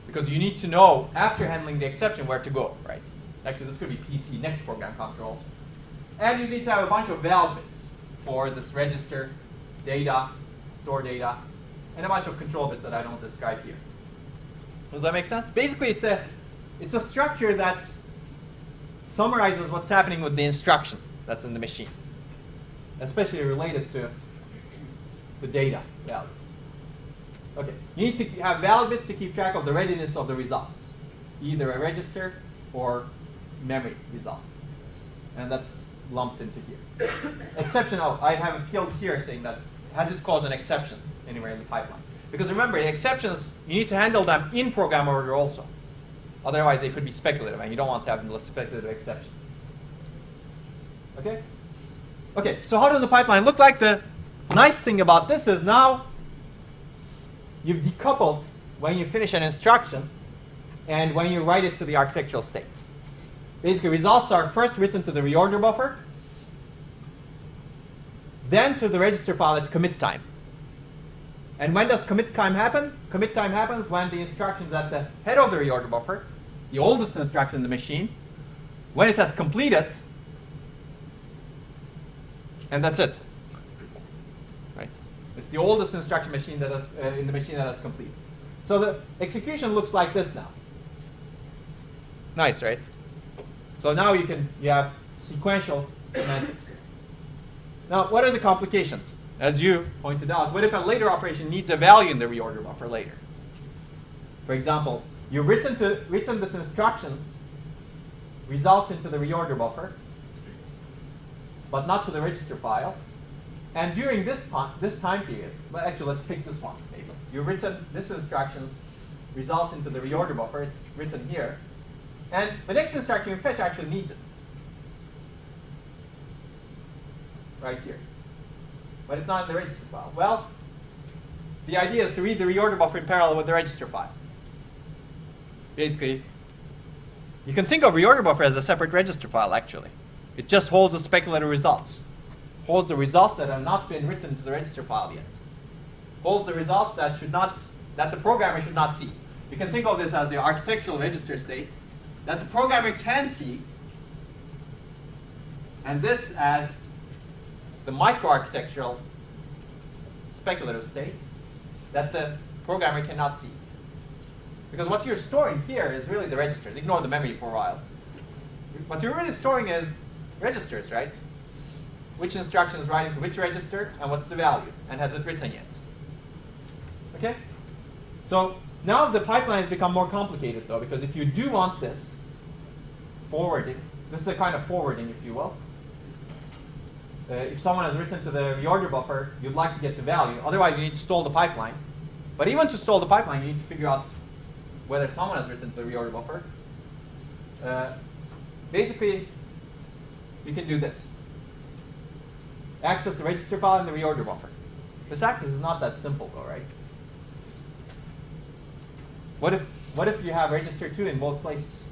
because you need to know, after handling the exception, where to go, right? Actually, this could be PC, next program controls. And you need to have a bunch of val bits for this register, data, store data, and a bunch of control bits that I don't describe here. Does that make sense? Basically, it's a structure that summarizes what's happening with the instruction that's in the machine, especially related to the data values. Okay, you need to have val bits to keep track of the readiness of the results, either a register or memory result, and that's lumped into here. Exception, I have a field here saying that has it caused an exception anywhere in the pipeline? Because remember, the exceptions, you need to handle them in program order also. Otherwise, they could be speculative, and you don't want to have a speculative exception. Okay? Okay, so how does the pipeline look like? The nice thing about this is now you've decoupled when you finish an instruction and when you write it to the architectural state. Basically, results are first written to the reorder buffer, then to the register file at commit time. And when does commit time happen? Commit time happens when the instruction is at the head of the reorder buffer, the oldest instruction in the machine, when it has completed, and that's it. Right? It's the oldest instruction machine that has, in the machine that has completed. So the execution looks like this now. Nice, right? So now you have sequential semantics. Now, what are the complications? As you pointed out, what if a later operation needs a value in the reorder buffer later? For example, you've written this instructions result into the reorder buffer, but not to the register file. And during this time period, well, actually, let's pick this one. Maybe you've written this instructions result into the reorder buffer. It's written here, and the next instruction you fetch actually needs it right here. But it's not in the register file. Well, the idea is to read the reorder buffer in parallel with the register file. Basically, you can think of reorder buffer as a separate register file, actually. It just holds the speculative results. Holds the results that have not been written to the register file yet. Holds the results that the programmer should not see. You can think of this as the architectural register state that the programmer can see, and this as the microarchitectural speculative state that the programmer cannot see. Because what you're storing here is really the registers. Ignore the memory for a while. What you're really storing is registers, right? Which instructions write into which register, and what's the value, and has it written yet? Okay? So now the pipeline has become more complicated, though, because if you do want this forwarding, this is a kind of forwarding, if you will. If someone has written to the reorder buffer, you'd like to get the value. Otherwise, you need to stall the pipeline. But even to stall the pipeline, you need to figure out whether someone has written to the reorder buffer. Basically, you can do this. Access the register file in the reorder buffer. This access is not that simple, though, right? What if you have register 2 in both places?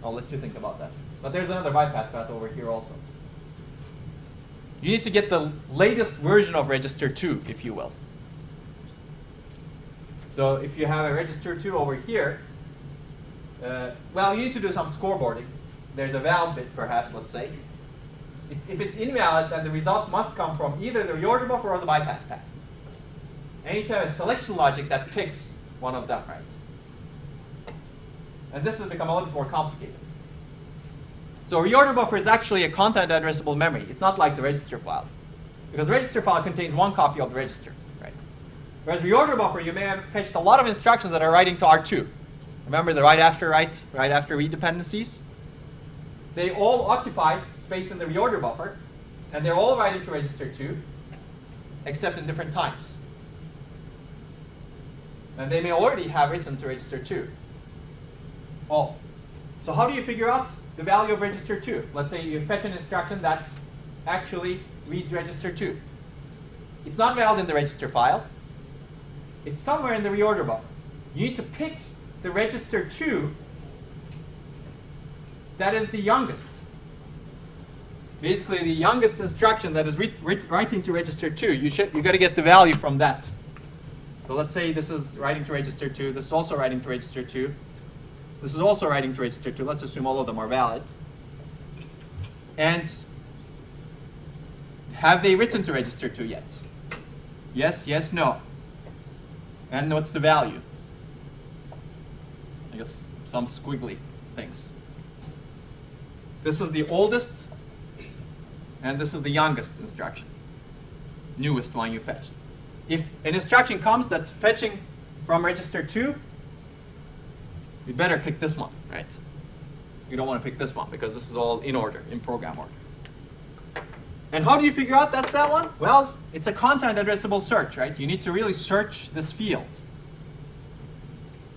I'll let you think about that. But there's another bypass path over here also. You need to get the latest version of register 2, if you will. So if you have a register 2 over here, well, you need to do some scoreboarding. There's a val bit, perhaps, let's say. If it's invalid, then the result must come from either the reorder buffer or the bypass path. And you need to have a selection logic that picks one of them, right? And this has become a little bit more complicated. So reorder buffer is actually a content addressable memory. It's not like the register file. Because the register file contains one copy of the register, right? Whereas reorder buffer, you may have fetched a lot of instructions that are writing to R2. Remember the right after read dependencies? They all occupy space in the reorder buffer, and they're all writing to register 2, except in different times. And they may already have written to register 2. Well, so how do you figure out the value of register 2? Let's say you fetch an instruction that actually reads register 2. It's not valid in the register file. It's somewhere in the reorder buffer. You need to pick the register 2 that is the youngest. Basically, the youngest instruction that is writing to register 2. You got to get the value from that. So let's say this is writing to register 2. This is also writing to register 2. This is also writing to register 2. Let's assume all of them are valid. And have they written to register 2 yet? Yes, yes, no. And what's the value? I guess some squiggly things. This is the oldest, and this is the youngest instruction. Newest one you fetched. If an instruction comes that's fetching from register 2, you better pick this one, right? You don't want to pick this one because this is all in order, in program order. And how do you figure out that's that one? Well, it's a content addressable search, right? You need to really search this field.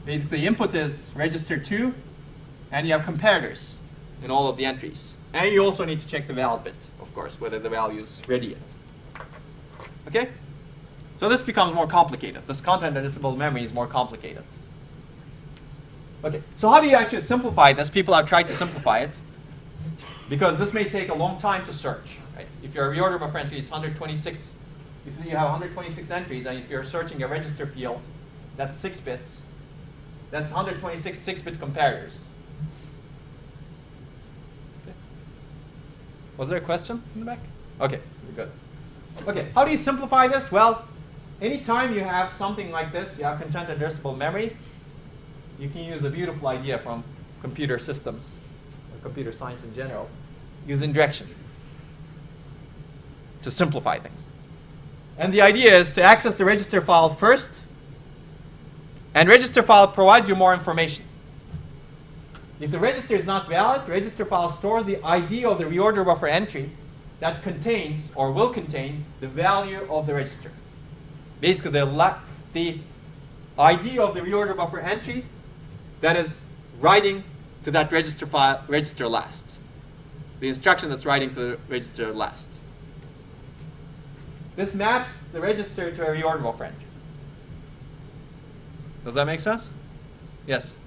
Basically, input is register 2, and you have comparators in all of the entries. And you also need to check the val bit, of course, whether the value is ready yet. Okay? So this becomes more complicated. This content addressable memory is more complicated. Okay, so how do you actually simplify this? People have tried to simplify it, because this may take a long time to search. Right? If your reorder buffer entry is 126, if you have 126 entries, and if you're searching a register field, that's 6 bits, that's 126 6-bit comparators. Okay. Was there a question in the back? Okay, we're good. Okay, how do you simplify this? Well, anytime you have something like this, you have content addressable memory, you can use a beautiful idea from computer systems, or computer science in general, using indirection to simplify things. And the idea is to access the register file first, and register file provides you more information. If the register is not valid, the register file stores the ID of the reorder buffer entry that contains or will contain the value of the register. Basically, the ID of the reorder buffer entry that is writing to that register file, register last. The instruction that's writing to the register last. This maps the register to a reorder buffer entry. Does that make sense? Yes.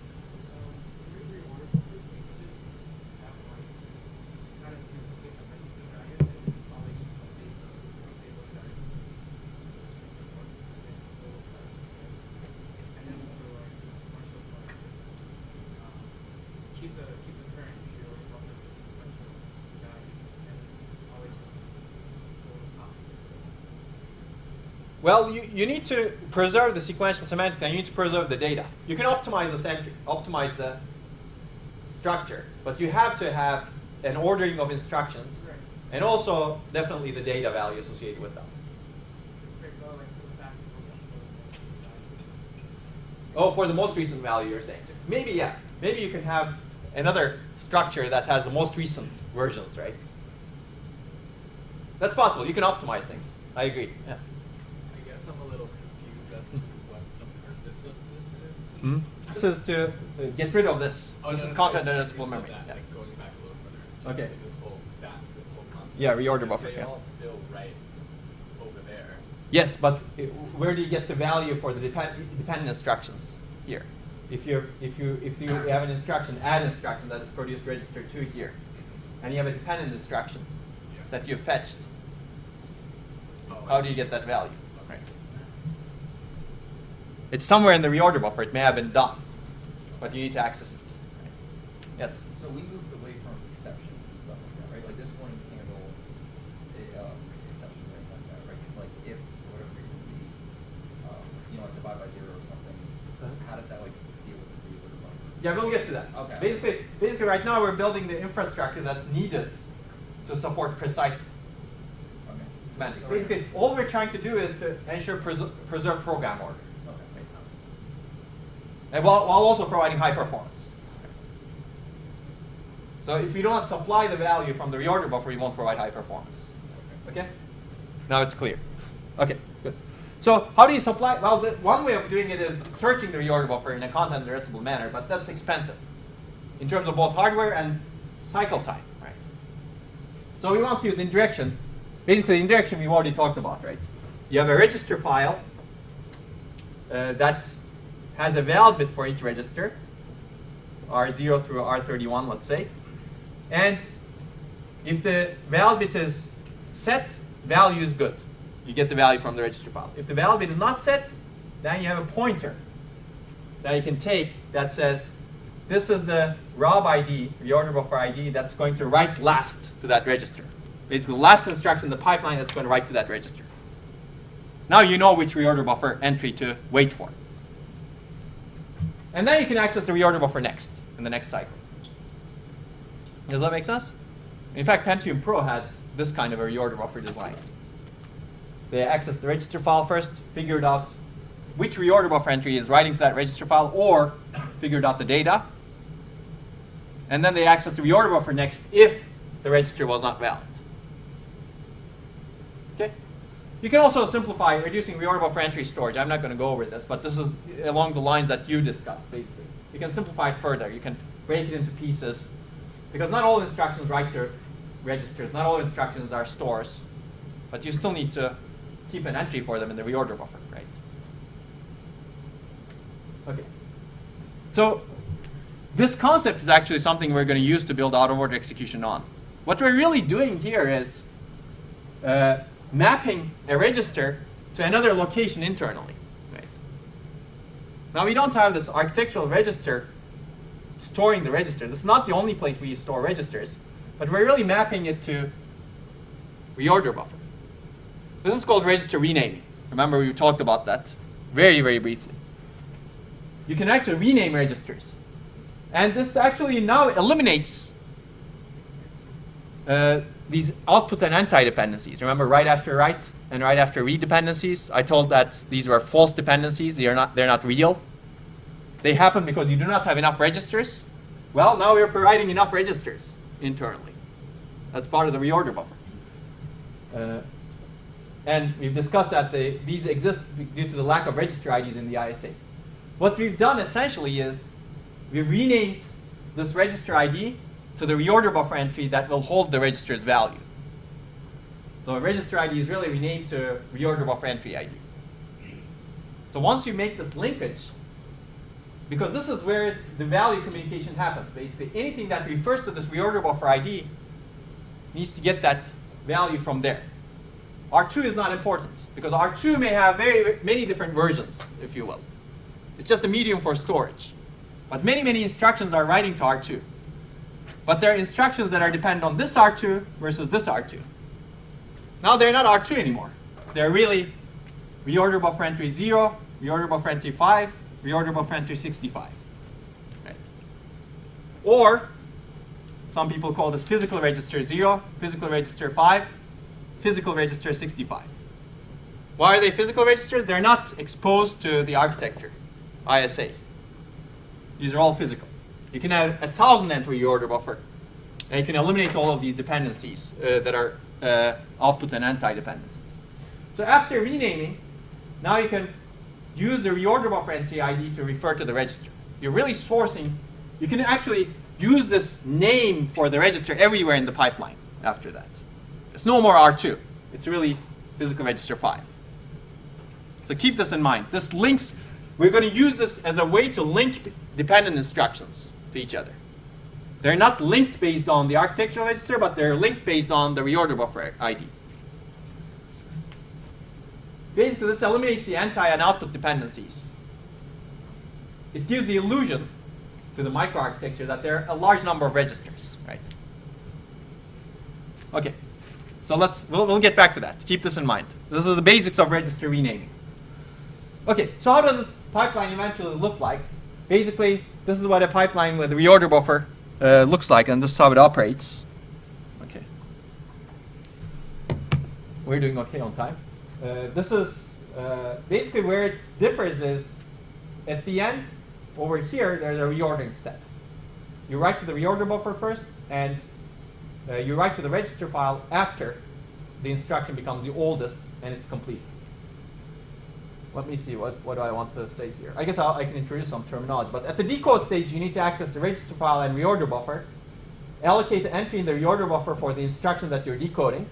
Well, you need to preserve the sequential semantics, and you need to preserve the data. You can optimize the structure, but you have to have an ordering of instructions, and also definitely the data value associated with them. Oh, for the most recent value, you're saying? Maybe, yeah. Maybe you can have another structure that has the most recent versions, right? That's possible. You can optimize things. I agree. Yeah. I'm a little confused as to what the purpose of this is. Mm-hmm. This is to get rid of this. Oh, this no, is no, content no, addressable memory. that, Yeah. like going back a little further. Okay. So this whole concept. Yeah, reorder Because buffer. They Yeah. all still write over there. Yes, but where do you get the value for the dependent instructions here? If you have an instruction, add instruction that is produced register 2 here, and you have a dependent instruction that you fetched, how do you get that value? Right. It's somewhere in the reorder buffer. It may have been done, but you need to access it. Right. Yes. So we moved away from exceptions and stuff like that, right? Like this one can handle exception right like that, right? Because like if for whatever reason we, like divide by 0 or something, how does that like deal with the reorder buffer? Yeah, we'll get to that. Okay. Basically, right now we're building the infrastructure that's needed to support precise semantics. So Basically, all we're trying to do is to ensure preserve program order. Okay. And while also providing high performance. So if you don't supply the value from the reorder buffer, you won't provide high performance. Okay? Now it's clear. Okay, good. So how do you supply? Well, one way of doing it is searching the reorder buffer in a content addressable manner, but that's expensive in terms of both hardware and cycle time. Right? So we want to use indirection. Basically, indirection we've already talked about, right? You have a register file that has a val bit for each register, R0 through R31, let's say. And if the val bit is set, value is good. You get the value from the register file. If the val bit is not set, then you have a pointer that you can take that says, this is the ROB ID, reorder buffer ID, that's going to write last to that register. Basically, the last instruction in the pipeline that's going to write to that register. Now you know which reorder buffer entry to wait for. And then you can access the reorder buffer next, in the next cycle. Does that make sense? In fact, Pentium Pro had this kind of a reorder buffer design. They accessed the register file first, figured out which reorder buffer entry is writing to that register file, or figured out the data. And then they accessed the reorder buffer next if the register was not valid. Okay? You can also simplify reducing reorder buffer entry storage. I'm not going to go over this, but this is along the lines that you discussed, basically. You can simplify it further. You can break it into pieces, because not all instructions write to registers. Not all instructions are stores, but you still need to keep an entry for them in the reorder buffer, right? Okay. So this concept is actually something we're going to use to build out-of-order execution on. What we're really doing here is mapping a register to another location internally, right? Now we don't have this architectural register storing the register. This is not the only place we store registers, but we're really mapping it to reorder buffer. This is called register renaming. Remember, we talked about that very, very briefly. You can actually rename registers. And this actually now eliminates these output and anti-dependencies. Remember, right after write and right after read dependencies? I told that these were false dependencies. They're not real. They happen because you do not have enough registers. Well, now we're providing enough registers internally. That's part of the reorder buffer. And we've discussed that these exist due to the lack of register IDs in the ISA. What we've done essentially is we've renamed this register ID to the reorder buffer entry that will hold the register's value. So a register ID is really renamed to reorder buffer entry ID. So once you make this linkage, because this is where the value communication happens, basically anything that refers to this reorder buffer ID needs to get that value from there. R2 is not important, because R2 may have very many different versions, if you will. It's just a medium for storage. But many, many instructions are writing to R2. But there are instructions that are dependent on this R2 versus this R2. Now they're not R2 anymore. They're really reorder buffer entry 0, reorder buffer entry 5, reorder buffer entry 65. Right. Or some people call this physical register 0, physical register 5, physical register 65. Why are they physical registers? They're not exposed to the architecture, ISA. These are all physical. You can have 1,000 entry reorder buffer, and you can eliminate all of these dependencies that are output and anti-dependencies. So after renaming, now you can use the reorder buffer entry ID to refer to the register. You're really sourcing. You can actually use this name for the register everywhere in the pipeline after that. It's no more R2. It's really physical register 5. So keep this in mind. This links, we're going to use this as a way to link dependent instructions to each other. They're not linked based on the architectural register, but they're linked based on the reorder buffer ID. Basically, this eliminates the anti and output dependencies. It gives the illusion to the microarchitecture that there are a large number of registers, right? Okay, so we'll get back to that. Keep this in mind. This is the basics of register renaming. Okay, so how does this pipeline eventually look like? Basically, this is what a pipeline with a reorder buffer looks like, and this is how it operates. Okay. We're doing okay on time. This is basically where it differs is at the end, over here, there's a reordering step. You write to the reorder buffer first, and you write to the register file after the instruction becomes the oldest and it's completed. Let me see, what do I want to say here? I guess I can introduce some terminology, but at the decode stage, you need to access the register file and reorder buffer, allocate an entry in the reorder buffer for the instruction that you're decoding,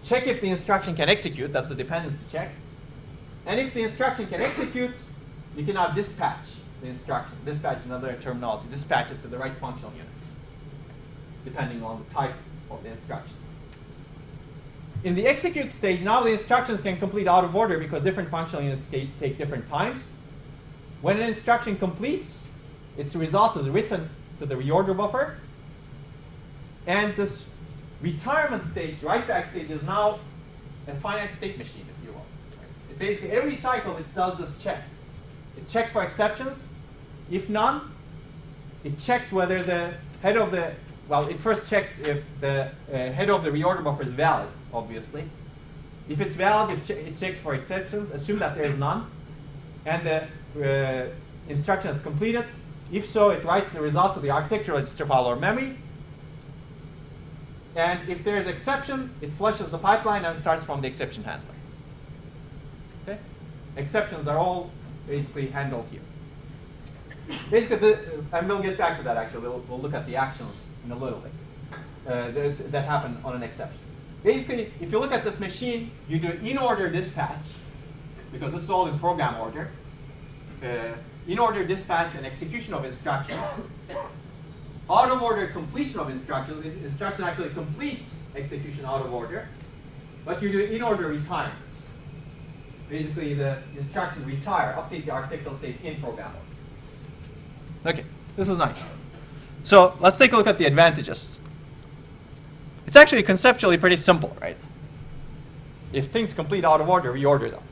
check if the instruction can execute, that's the dependency check, and if the instruction can execute, you can now dispatch the instruction. Dispatch is another terminology. Dispatch it to the right functional unit, depending on the type of the instruction. In the execute stage, now the instructions can complete out of order because different functional units take different times. When an instruction completes, its result is written to the reorder buffer. And this retirement stage, write-back stage, is now a finite state machine, if you will. It basically, every cycle, it does this check. It checks for exceptions. If none, it checks whether the head of the, well, it first checks if the head of the reorder buffer is valid, obviously. If it's valid, it checks for exceptions. Assume that there is none. And the instruction is completed. If so, it writes the result to the architecture register file or memory. And if there is exception, it flushes the pipeline and starts from the exception handler. Okay? Exceptions are all basically handled here. Basically, and we'll get back to that actually. We'll look at the actions in a little bit that happen on an exception. Basically, if you look at this machine, you do in-order dispatch, because this is all in program order. In-order dispatch and execution of instructions. Out of order completion of instructions. The instruction actually completes execution out of order. But you do in-order retirement. Basically, the instructions retire, update the architectural state in program order. Okay, this is nice. So let's take a look at the advantages. It's actually conceptually pretty simple, right? If things complete out of order, reorder them.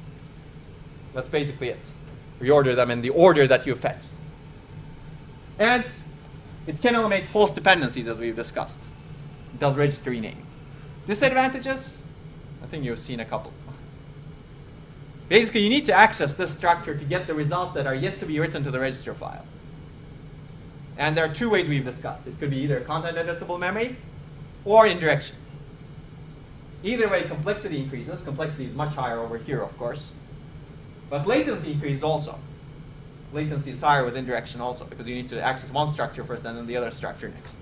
That's basically it. Reorder them in the order that you fetched. And it can eliminate false dependencies, as we've discussed. It does register renaming. Disadvantages? I think you've seen a couple. Basically, you need to access this structure to get the results that are yet to be written to the register file. And there are two ways we've discussed. It could be either content addressable memory or indirection. Either way, complexity increases. Complexity is much higher over here, of course. But latency increases also. Latency is higher with indirection also, because you need to access one structure first and then the other structure next.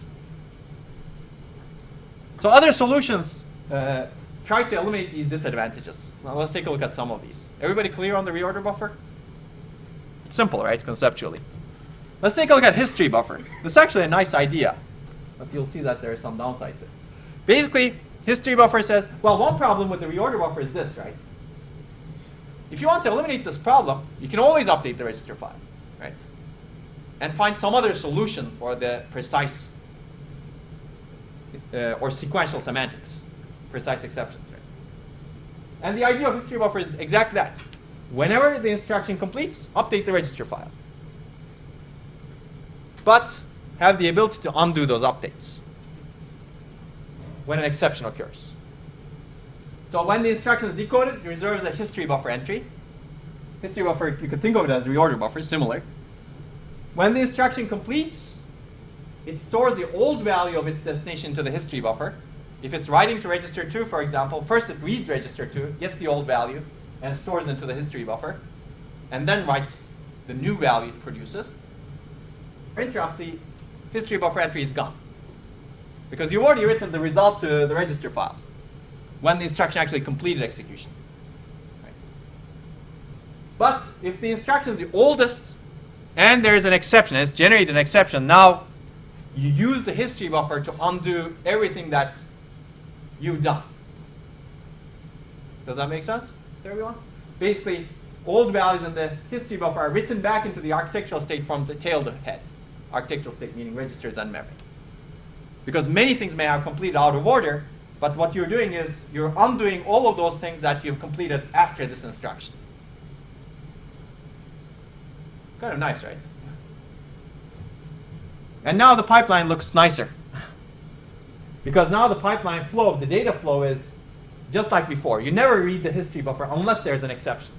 So other solutions try to eliminate these disadvantages. Now let's take a look at some of these. Everybody clear on the reorder buffer? It's simple, right, conceptually. Let's take a look at history buffer. This is actually a nice idea, but you'll see that there are some downsides to it. Basically, history buffer says, well, one problem with the reorder buffer is this, right? If you want to eliminate this problem, you can always update the register file, right? And find some other solution for the precise or sequential semantics, precise exceptions, right? And the idea of history buffer is exactly that. Whenever the instruction completes, update the register file. But have the ability to undo those updates when an exception occurs. So when the instruction is decoded, it reserves a history buffer entry. History buffer, you could think of it as reorder buffer, similar. When the instruction completes, it stores the old value of its destination to the history buffer. If it's writing to register 2, for example, first it reads register 2, gets the old value, and stores into the history buffer, and then writes the new value it produces. For interrupts, the history buffer entry is gone, because you've already written the result to the register file when the instruction actually completed execution. Right? But if the instruction is the oldest and there is an exception, it's generated an exception, now you use the history buffer to undo everything that you've done. Does that make sense to everyone? Basically, old values in the history buffer are written back into the architectural state from the tail to head. Architectural state meaning registers and memory. Because many things may have completed out of order, but what you're doing is you're undoing all of those things that you've completed after this instruction. Kind of nice, right? And now the pipeline looks nicer. Because now the pipeline flow, the data flow is just like before. You never read the history buffer unless there's an exception.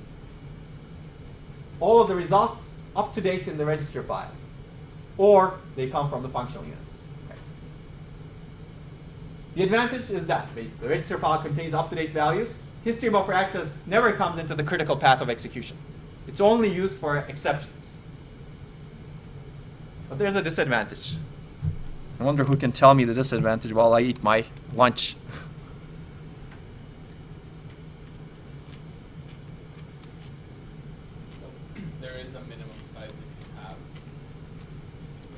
All of the results up to date in the register file. Or they come from the functional units. Right? The advantage is that, basically. The register file contains up-to-date values. History buffer access never comes into the critical path of execution. It's only used for exceptions. But there's a disadvantage. I wonder who can tell me the disadvantage while I eat my lunch. There is a minimum size you can have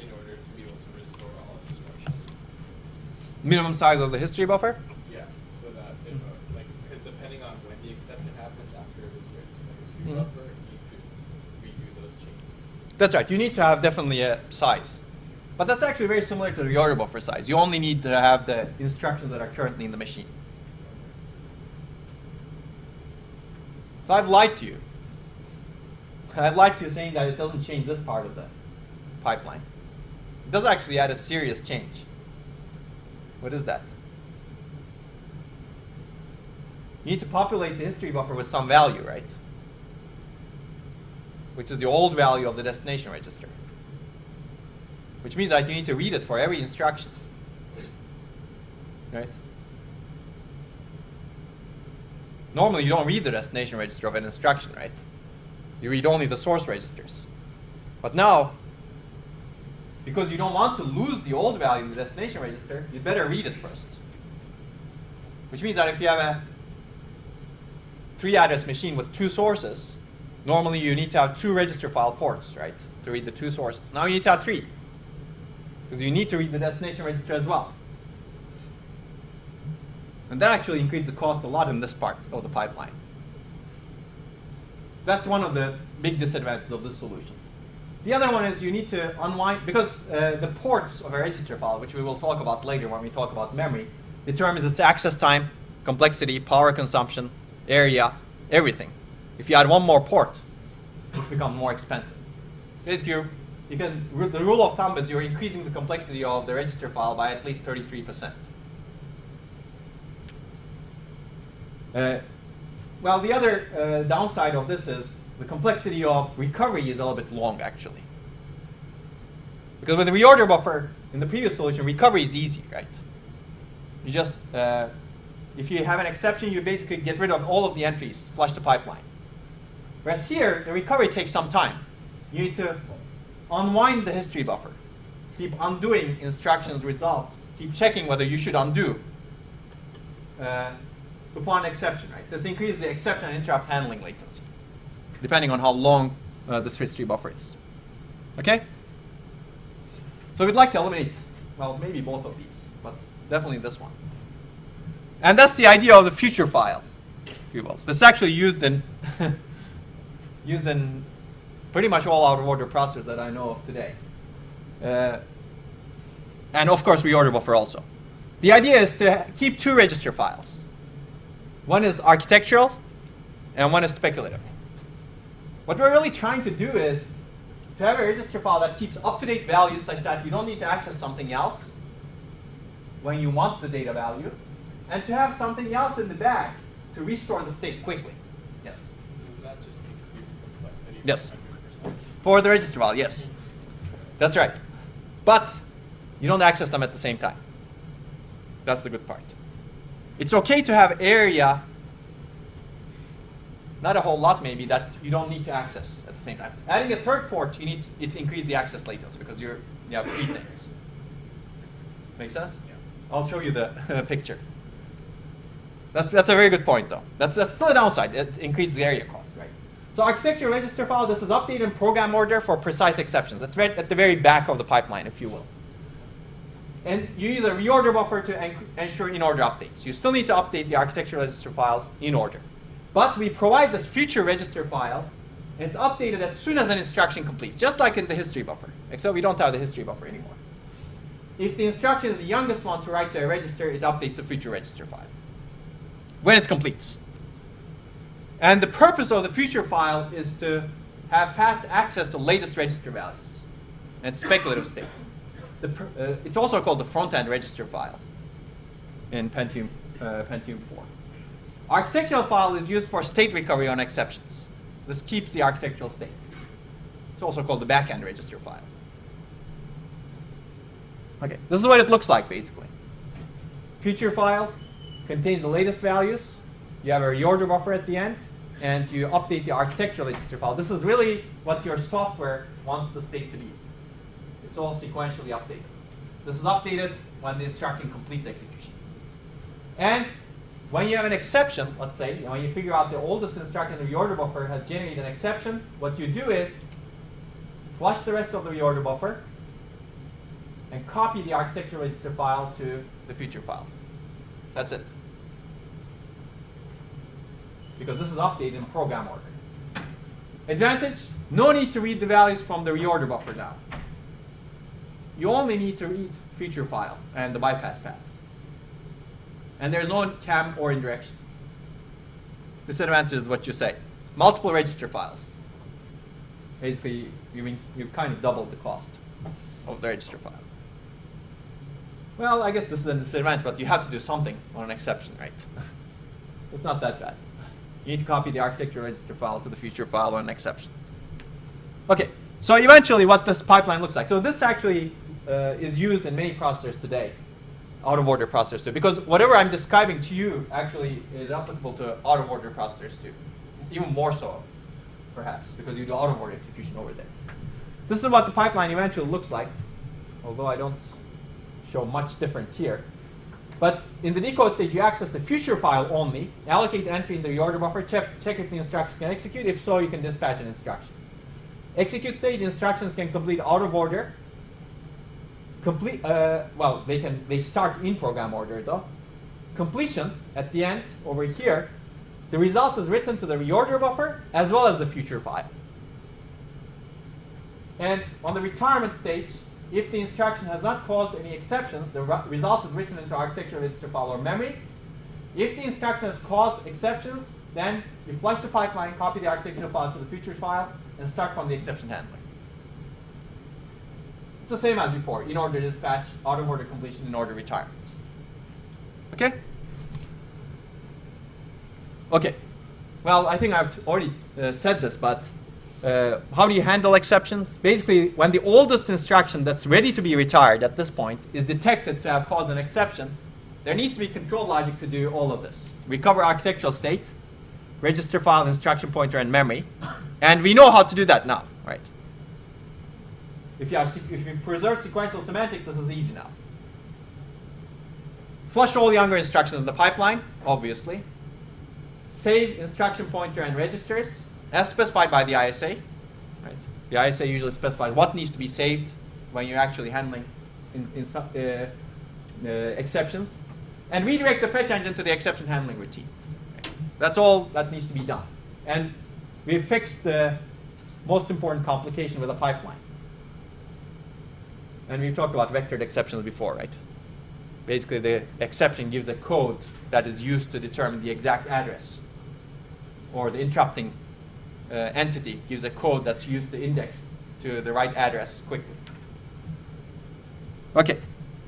in order to be able to restore all instructions. Minimum size of the history buffer? Yeah, so that if like after it was written to the history Mhm. buffer, you need to redo those changes. That's right. You need to have definitely a size. But that's actually very similar to the reorder buffer size. You only need to have the instructions that are currently in the machine. So I've lied to you. I've lied to you saying that it doesn't change this part of the pipeline. It does actually add a serious change. What is that? You need to populate the history buffer with some value, right? Which is the old value of the destination register. Which means that you need to read it for every instruction. Right? Normally you don't read the destination register of an instruction, right? You read only the source registers. But now, because you don't want to lose the old value in the destination register, you better read it first. Which means that if you have a 3-address machine with 2 sources, normally you need to have 2 register file ports, right? To read the 2 sources. Now you need to have 3. Because you need to read the destination register as well. And that actually increases the cost a lot in this part of the pipeline. That's one of the big disadvantages of this solution. The other one is you need to unwind, because the ports of a register file, which we will talk about later when we talk about memory, determines its access time, complexity, power consumption, area, everything. If you add one more port, it becomes more expensive. Basically, the rule of thumb is you're increasing the complexity of the register file by at least 33%. Well, the other downside of this is the complexity of recovery is a little bit long, actually. Because with the reorder buffer in the previous solution, recovery is easy, right? You just, if you have an exception, you basically get rid of all of the entries, flush the pipeline. Whereas here, the recovery takes some time. You need to unwind the history buffer, keep undoing instructions results, keep checking whether you should undo upon exception, right? This increases the exception and interrupt handling latency, depending on how long this history buffer is. Okay? So we'd like to eliminate, well, maybe both of these, but definitely this one. And that's the idea of the future file, if you will. This is actually used in used in pretty much all out-of-order processors that I know of today. And of course, reorder buffer also. The idea is to keep 2 register files. One is architectural, and one is speculative. What we're really trying to do is to have a register file that keeps up-to-date values such that you don't need to access something else when you want the data value, and to have something else in the bag to restore the state quickly. Yes? Doesn't that just increase complexity? Yes. 100%? For the register file, yes. That's right. But you don't access them at the same time. That's the good part. It's okay to have area, not a whole lot maybe, that you don't need to access at the same time. Adding a 3rd port, you need it to increase the access latency because you have 3 things. Make sense? Yeah. I'll show you the picture. That's a very good point, though. That's still a downside. It increases the area cost, right? So architecture register file, this is updated in program order for precise exceptions. It's right at the very back of the pipeline, if you will. And you use a reorder buffer to ensure in-order updates. You still need to update the architecture register file in order. But we provide this future register file, and it's updated as soon as an instruction completes, just like in the history buffer, except we don't have the history buffer anymore. If the instruction is the youngest one to write to a register, it updates the future register file when it completes. And the purpose of the future file is to have fast access to latest register values and speculative state. It's also called the front-end register file in Pentium 4. Architectural file is used for state recovery on exceptions. This keeps the architectural state. It's also called the back-end register file. Okay, this is what it looks like basically. Future file contains the latest values. You have a reorder buffer at the end, and you update the architectural register file. This is really what your software wants the state to be. It's all sequentially updated. This is updated when the instruction completes execution. And when you have an exception, let's say, when you figure out the oldest instruction in the reorder buffer has generated an exception, what you do is flush the rest of the reorder buffer and copy the architecture register file to the future file. That's it. because this is updated in program order. Advantage, no need to read the values from the reorder buffer now. You only need to read feature file and the bypass paths. And there's no cam or indirection. Disadvantage is what you say. Multiple register files. Basically, you kind of doubled the cost of the register file. Well, I guess this is a disadvantage, but you have to do something on an exception, right? It's not that bad. You need to copy the architecture register file to the feature file on an exception. Okay, so eventually what this pipeline looks like. So this actually is used in many processors today, out-of-order processors too, because whatever I'm describing to you actually is applicable to out-of-order processors too, even more so, perhaps, because you do out-of-order execution over there. This is what the pipeline eventually looks like, although I don't show much different here. But in the decode stage, you access the future file only, allocate the entry in the reorder buffer, check if the instruction can execute. If so, you can dispatch an instruction. Execute stage, instructions can complete out of order. Well, they start in program order though. Completion at the end over here, the result is written to the reorder buffer as well as the future file. And on the retirement stage, if the instruction has not caused any exceptions, the result is written into architecture register file or memory. If the instruction has caused exceptions, then you flush the pipeline, copy the architecture file to the future file, and start from the exception handler. It's the same as before, in order dispatch, out of order completion, in order retirement. Okay? Okay. Well, I think I've already said this, but how do you handle exceptions? Basically, when the oldest instruction that's ready to be retired at this point is detected to have caused an exception, there needs to be control logic to do all of this. Recover architectural state, register file, instruction pointer, and memory. And we know how to do that now, right? If you preserve sequential semantics, this is easy now. Flush all younger instructions in the pipeline, obviously. Save instruction pointer and registers, as specified by the ISA. Right? The ISA usually specifies what needs to be saved when you're actually handling exceptions. And redirect the fetch engine to the exception handling routine. Right? That's all that needs to be done. And we've fixed the most important complication with a pipeline. And we've talked about vectored exceptions before, right? Basically, the exception gives a code that is used to determine the exact address. Or the interrupting entity gives a code that's used to index to the right address quickly. Okay,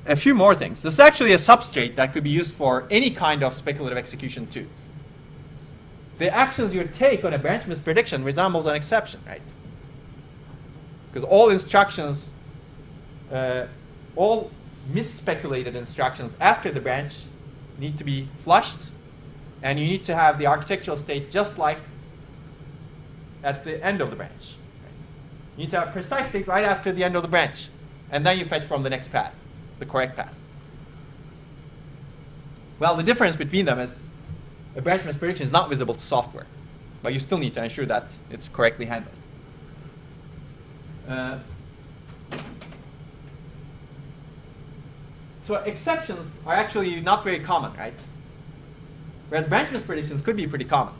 a few more things. This is actually a substrate that could be used for any kind of speculative execution too. The actions you take on a branch misprediction resembles an exception, right? Because all instructions, all misspeculated instructions after the branch need to be flushed, and you need to have the architectural state just like at the end of the branch. Right? You need to have precise state right after the end of the branch, and then you fetch from the next path, the correct path. Well, the difference between them is a branch misprediction is not visible to software, but you still need to ensure that it's correctly handled. So exceptions are actually not very common, right? Whereas branch mispredictions could be pretty common.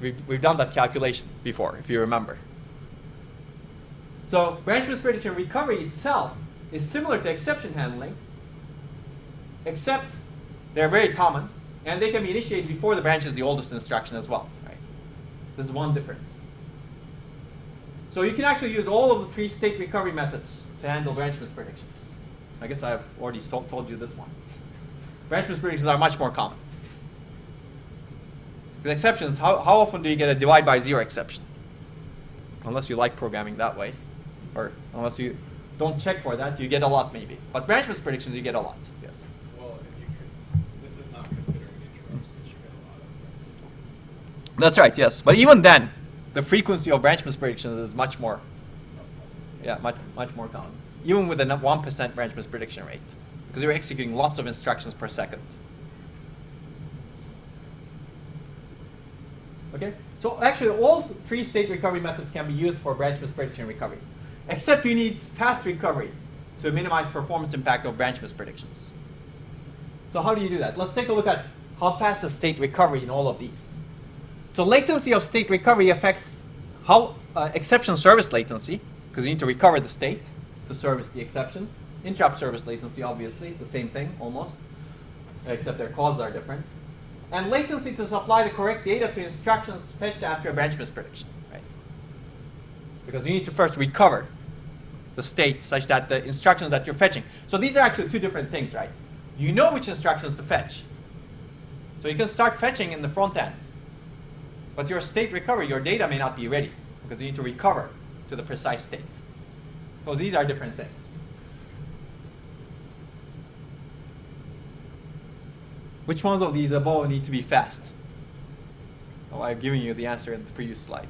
We've done that calculation before, if you remember. So branch misprediction recovery itself is similar to exception handling, except they're very common, and they can be initiated before the branch is the oldest instruction as well, right? This is one difference. So you can actually use all of the 3 state recovery methods to handle branch mispredictions. I guess I've already told you this one. Branch mispredictions are much more common. With exceptions, how often do you get a divide by 0 exception? Unless you like programming that way, or unless you don't check for that, you get a lot maybe. But branch mispredictions, you get a lot, yes. Well, this is not considering interrupts, which you get a lot of. That's right, yes. But even then, the frequency of branch mispredictions is much more, much more common. Even with a 1% branch misprediction rate, because you're executing lots of instructions per second. Okay? So actually, all 3 state recovery methods can be used for branch misprediction recovery, except you need fast recovery to minimize performance impact of branch mispredictions. So how do you do that? Let's take a look at how fast is state recovery in all of these. So latency of state recovery affects how exception service latency, because you need to recover the state to service the exception. Interrupt service latency, obviously, the same thing almost, except their causes are different. And latency to supply the correct data to instructions fetched after a branch misprediction, right? Because you need to first recover the state such that the instructions that you're fetching. So these are actually two different things, right? You know which instructions to fetch. So you can start fetching in the front end. But your state recovery, your data may not be ready because you need to recover to the precise state. So these are different things. Which ones of these above need to be fast? Oh, I've given you the answer in the previous slide.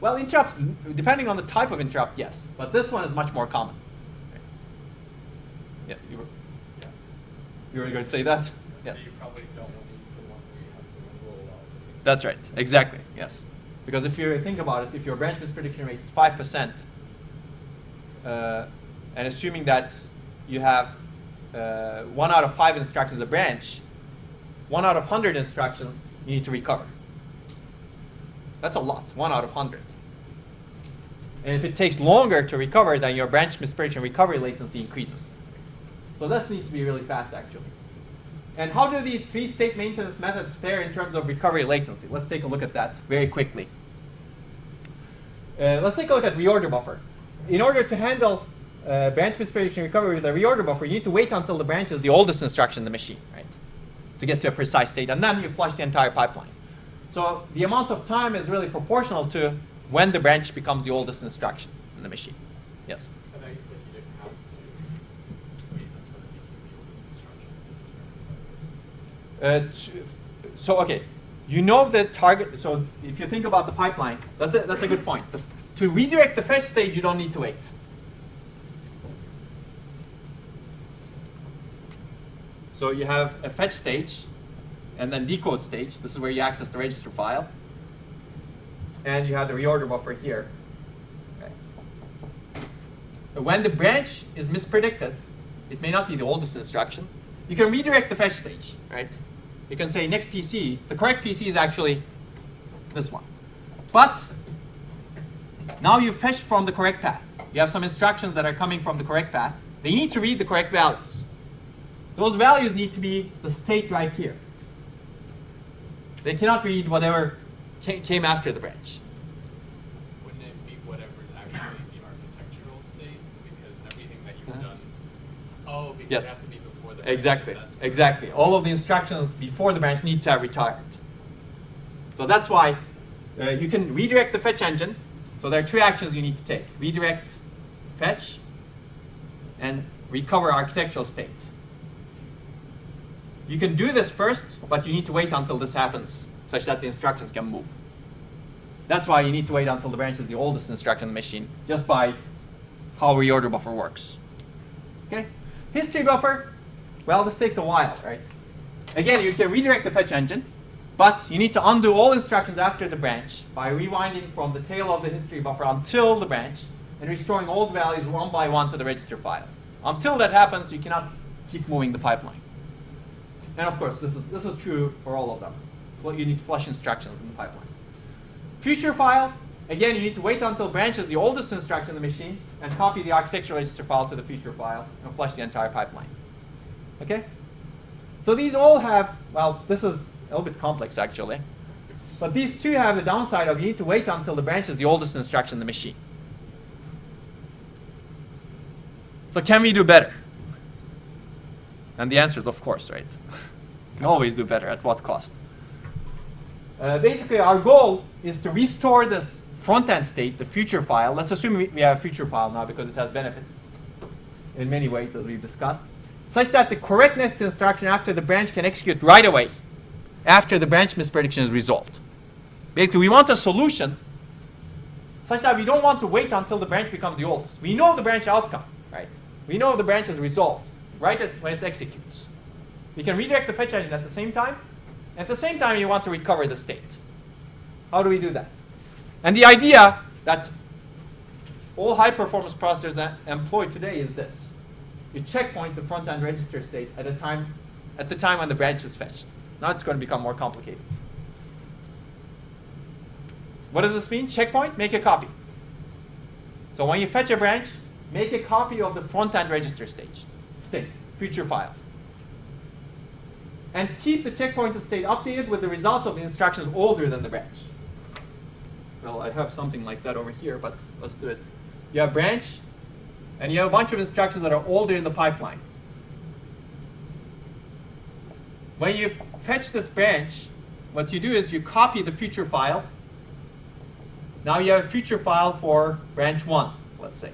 Well, interrupts, depending on the type of interrupt, yes. But this one is much more common. Yeah, you were going to say that? Yes. So you probably don't want to use the one where you have to roll out. That's right. Exactly. Yes. Because if you think about it, if your branch misprediction rate is 5%, and assuming that you have 1 out of 5 instructions a branch, 1 out of 100 instructions you need to recover. That's a lot. 1 out of 100. And if it takes longer to recover, then your branch misprediction recovery latency increases. So this needs to be really fast, actually. And how do these 3 state maintenance methods fare in terms of recovery latency? Let's take a look at that very quickly. Let's take a look at reorder buffer. In order to handle branch misprediction recovery with a reorder buffer, you need to wait until the branch is the oldest instruction in the machine, right? To get to a precise state, and then you flush the entire pipeline. So the amount of time is really proportional to when the branch becomes the oldest instruction in the machine. Yes? I know you said you didn't have to wait until it became the oldest instruction to determine that. So okay, you know the target. So if you think about the pipeline, that's a good point. To redirect the fetch stage, you don't need to wait. So you have a fetch stage, and then decode stage. This is where you access the register file, and you have the reorder buffer here. Okay. When the branch is mispredicted, it may not be the oldest instruction. You can redirect the fetch stage, right? You can say next PC, the correct PC is actually this one. But now you've fetched from the correct path. You have some instructions that are coming from the correct path. They need to read the correct values. Those values need to be the state right here. They cannot read whatever came after the branch. Wouldn't it be whatever's actually the architectural state? Because everything that you've done. Oh, because Yes. it has to be before the branch. Exactly, That's correct. exactly. All of the instructions before the branch need to have retired. So that's why you can redirect the fetch engine. So there are 2 actions you need to take. Redirect, fetch, and recover architectural state. You can do this first, but you need to wait until this happens, such that the instructions can move. That's why you need to wait until the branch is the oldest instruction in the machine, just by how reorder buffer works. Okay? History buffer, well, this takes a while, right? Again, you can redirect the fetch engine, but you need to undo all instructions after the branch by rewinding from the tail of the history buffer until the branch and restoring old values one by one to the register file. Until that happens, you cannot keep moving the pipeline. And of course, this is true for all of them. You need to flush instructions in the pipeline. Future file, again, you need to wait until branch is the oldest instruction in the machine and copy the architecture register file to the future file and flush the entire pipeline. Okay? So these all have, well, this is a little bit complex actually, but these 2 have the downside of you need to wait until the branch is the oldest instruction in the machine. So can we do better? And the answer is of course, right? You can always do better. At what cost? Basically, our goal is to restore this front-end state, the future file. Let's assume we have a future file now because it has benefits in many ways, as we've discussed, such that the correct next instruction after the branch can execute right away after the branch misprediction is resolved. Basically, we want a solution such that we don't want to wait until the branch becomes the oldest. We know the branch outcome, right? We know the branch is resolved right when it executes. We can redirect the fetch engine at the same time. At the same time, you want to recover the state. How do we do that? And the idea that all high-performance processors employ today is this. You checkpoint the front-end register state at the time when the branch is fetched. Now it's going to become more complicated. What does this mean? Checkpoint, make a copy. So when you fetch a branch, make a copy of the front-end register state, future file. And keep the checkpointed state updated with the results of the instructions older than the branch. Well, I have something like that over here, but let's do it. You have branch, and you have a bunch of instructions that are older in the pipeline. When you fetch this branch, what you do is you copy the future file. Now you have a future file for branch 1, let's say.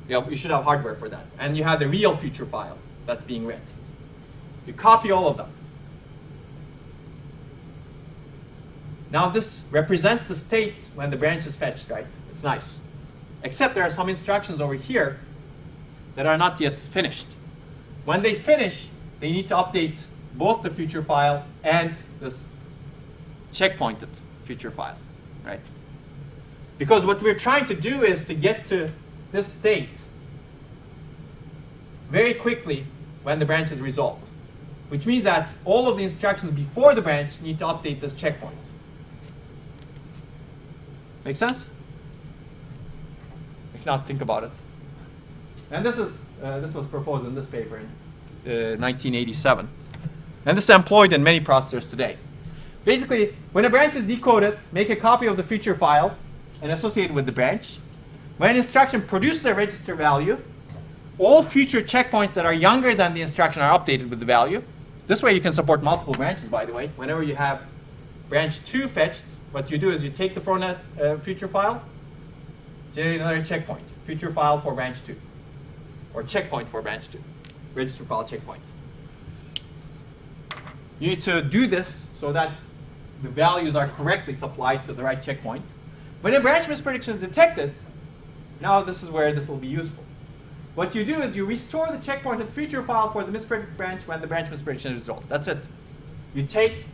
You should have hardware for that. And you have the real future file that's being read. You copy all of them. Now this represents the state when the branch is fetched, right? It's nice. Except there are some instructions over here that are not yet finished. When they finish, they need to update both the future file and this checkpointed future file, right? Because what we're trying to do is to get to this state very quickly when the branch is resolved. Which means that all of the instructions before the branch need to update this checkpoint. Make sense? If not, think about it. And this was proposed in this paper in 1987. And this is employed in many processors today. Basically, when a branch is decoded, make a copy of the future file and associate it with the branch. When an instruction produces a register value, all future checkpoints that are younger than the instruction are updated with the value. This way you can support multiple branches, by the way. Whenever you have branch 2 fetched, what you do is you take the front future file, generate another checkpoint, future file for branch 2, or checkpoint for branch 2, register file checkpoint. You need to do this so that the values are correctly supplied to the right checkpoint. When a branch misprediction is detected, now this is where this will be useful. What you do is you restore the checkpointed future file for the mispredicted branch when the branch misprediction is resolved. That's it. You take,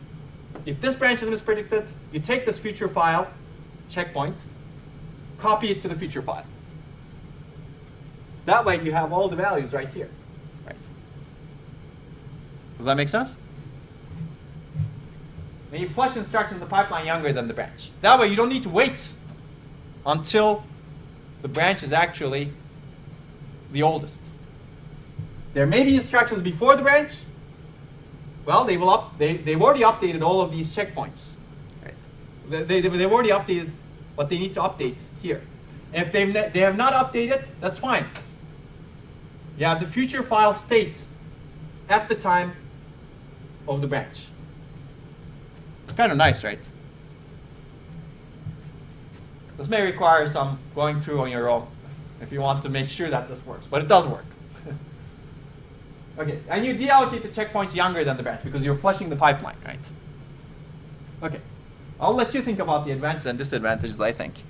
if this branch is mispredicted, you take this future file, checkpoint, copy it to the future file. That way you have all the values right here. Right. Does that make sense? And you flush instructions in the pipeline younger than the branch. That way you don't need to wait until the branch is actually the oldest. There may be instructions before the branch. Well, they've already updated all of these checkpoints. Right? They've already updated what they need to update here. If they have not updated, that's fine. You have the future file state at the time of the branch. Kind of nice, right? This may require some going through on your own if you want to make sure that this works, but it does work. Okay, and you deallocate the checkpoints younger than the branch because you're flushing the pipeline, right? Okay, I'll let you think about the advantages and disadvantages, I think.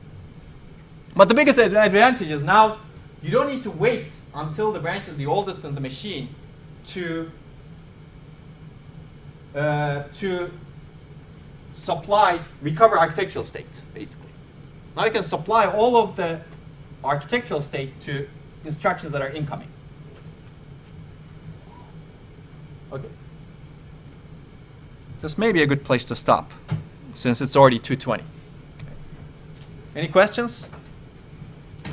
But the biggest advantage is now you don't need to wait until the branch is the oldest in the machine to recover architectural state, basically. Now you can supply all of the architectural state to instructions that are incoming. Okay. This may be a good place to stop, since it's already 2:20. Any questions? I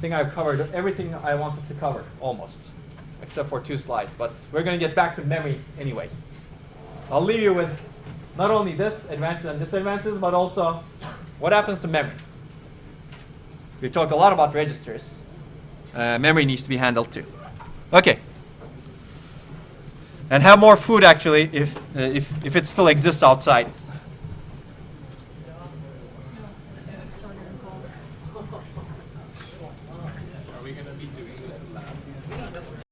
think I've covered everything I wanted to cover, almost, except for 2 slides. But we're going to get back to memory anyway. I'll leave you with not only this, advantages and disadvantages, but also what happens to memory. We've talked a lot about registers. Memory needs to be handled too. Okay. And have more food, actually, if it still exists outside.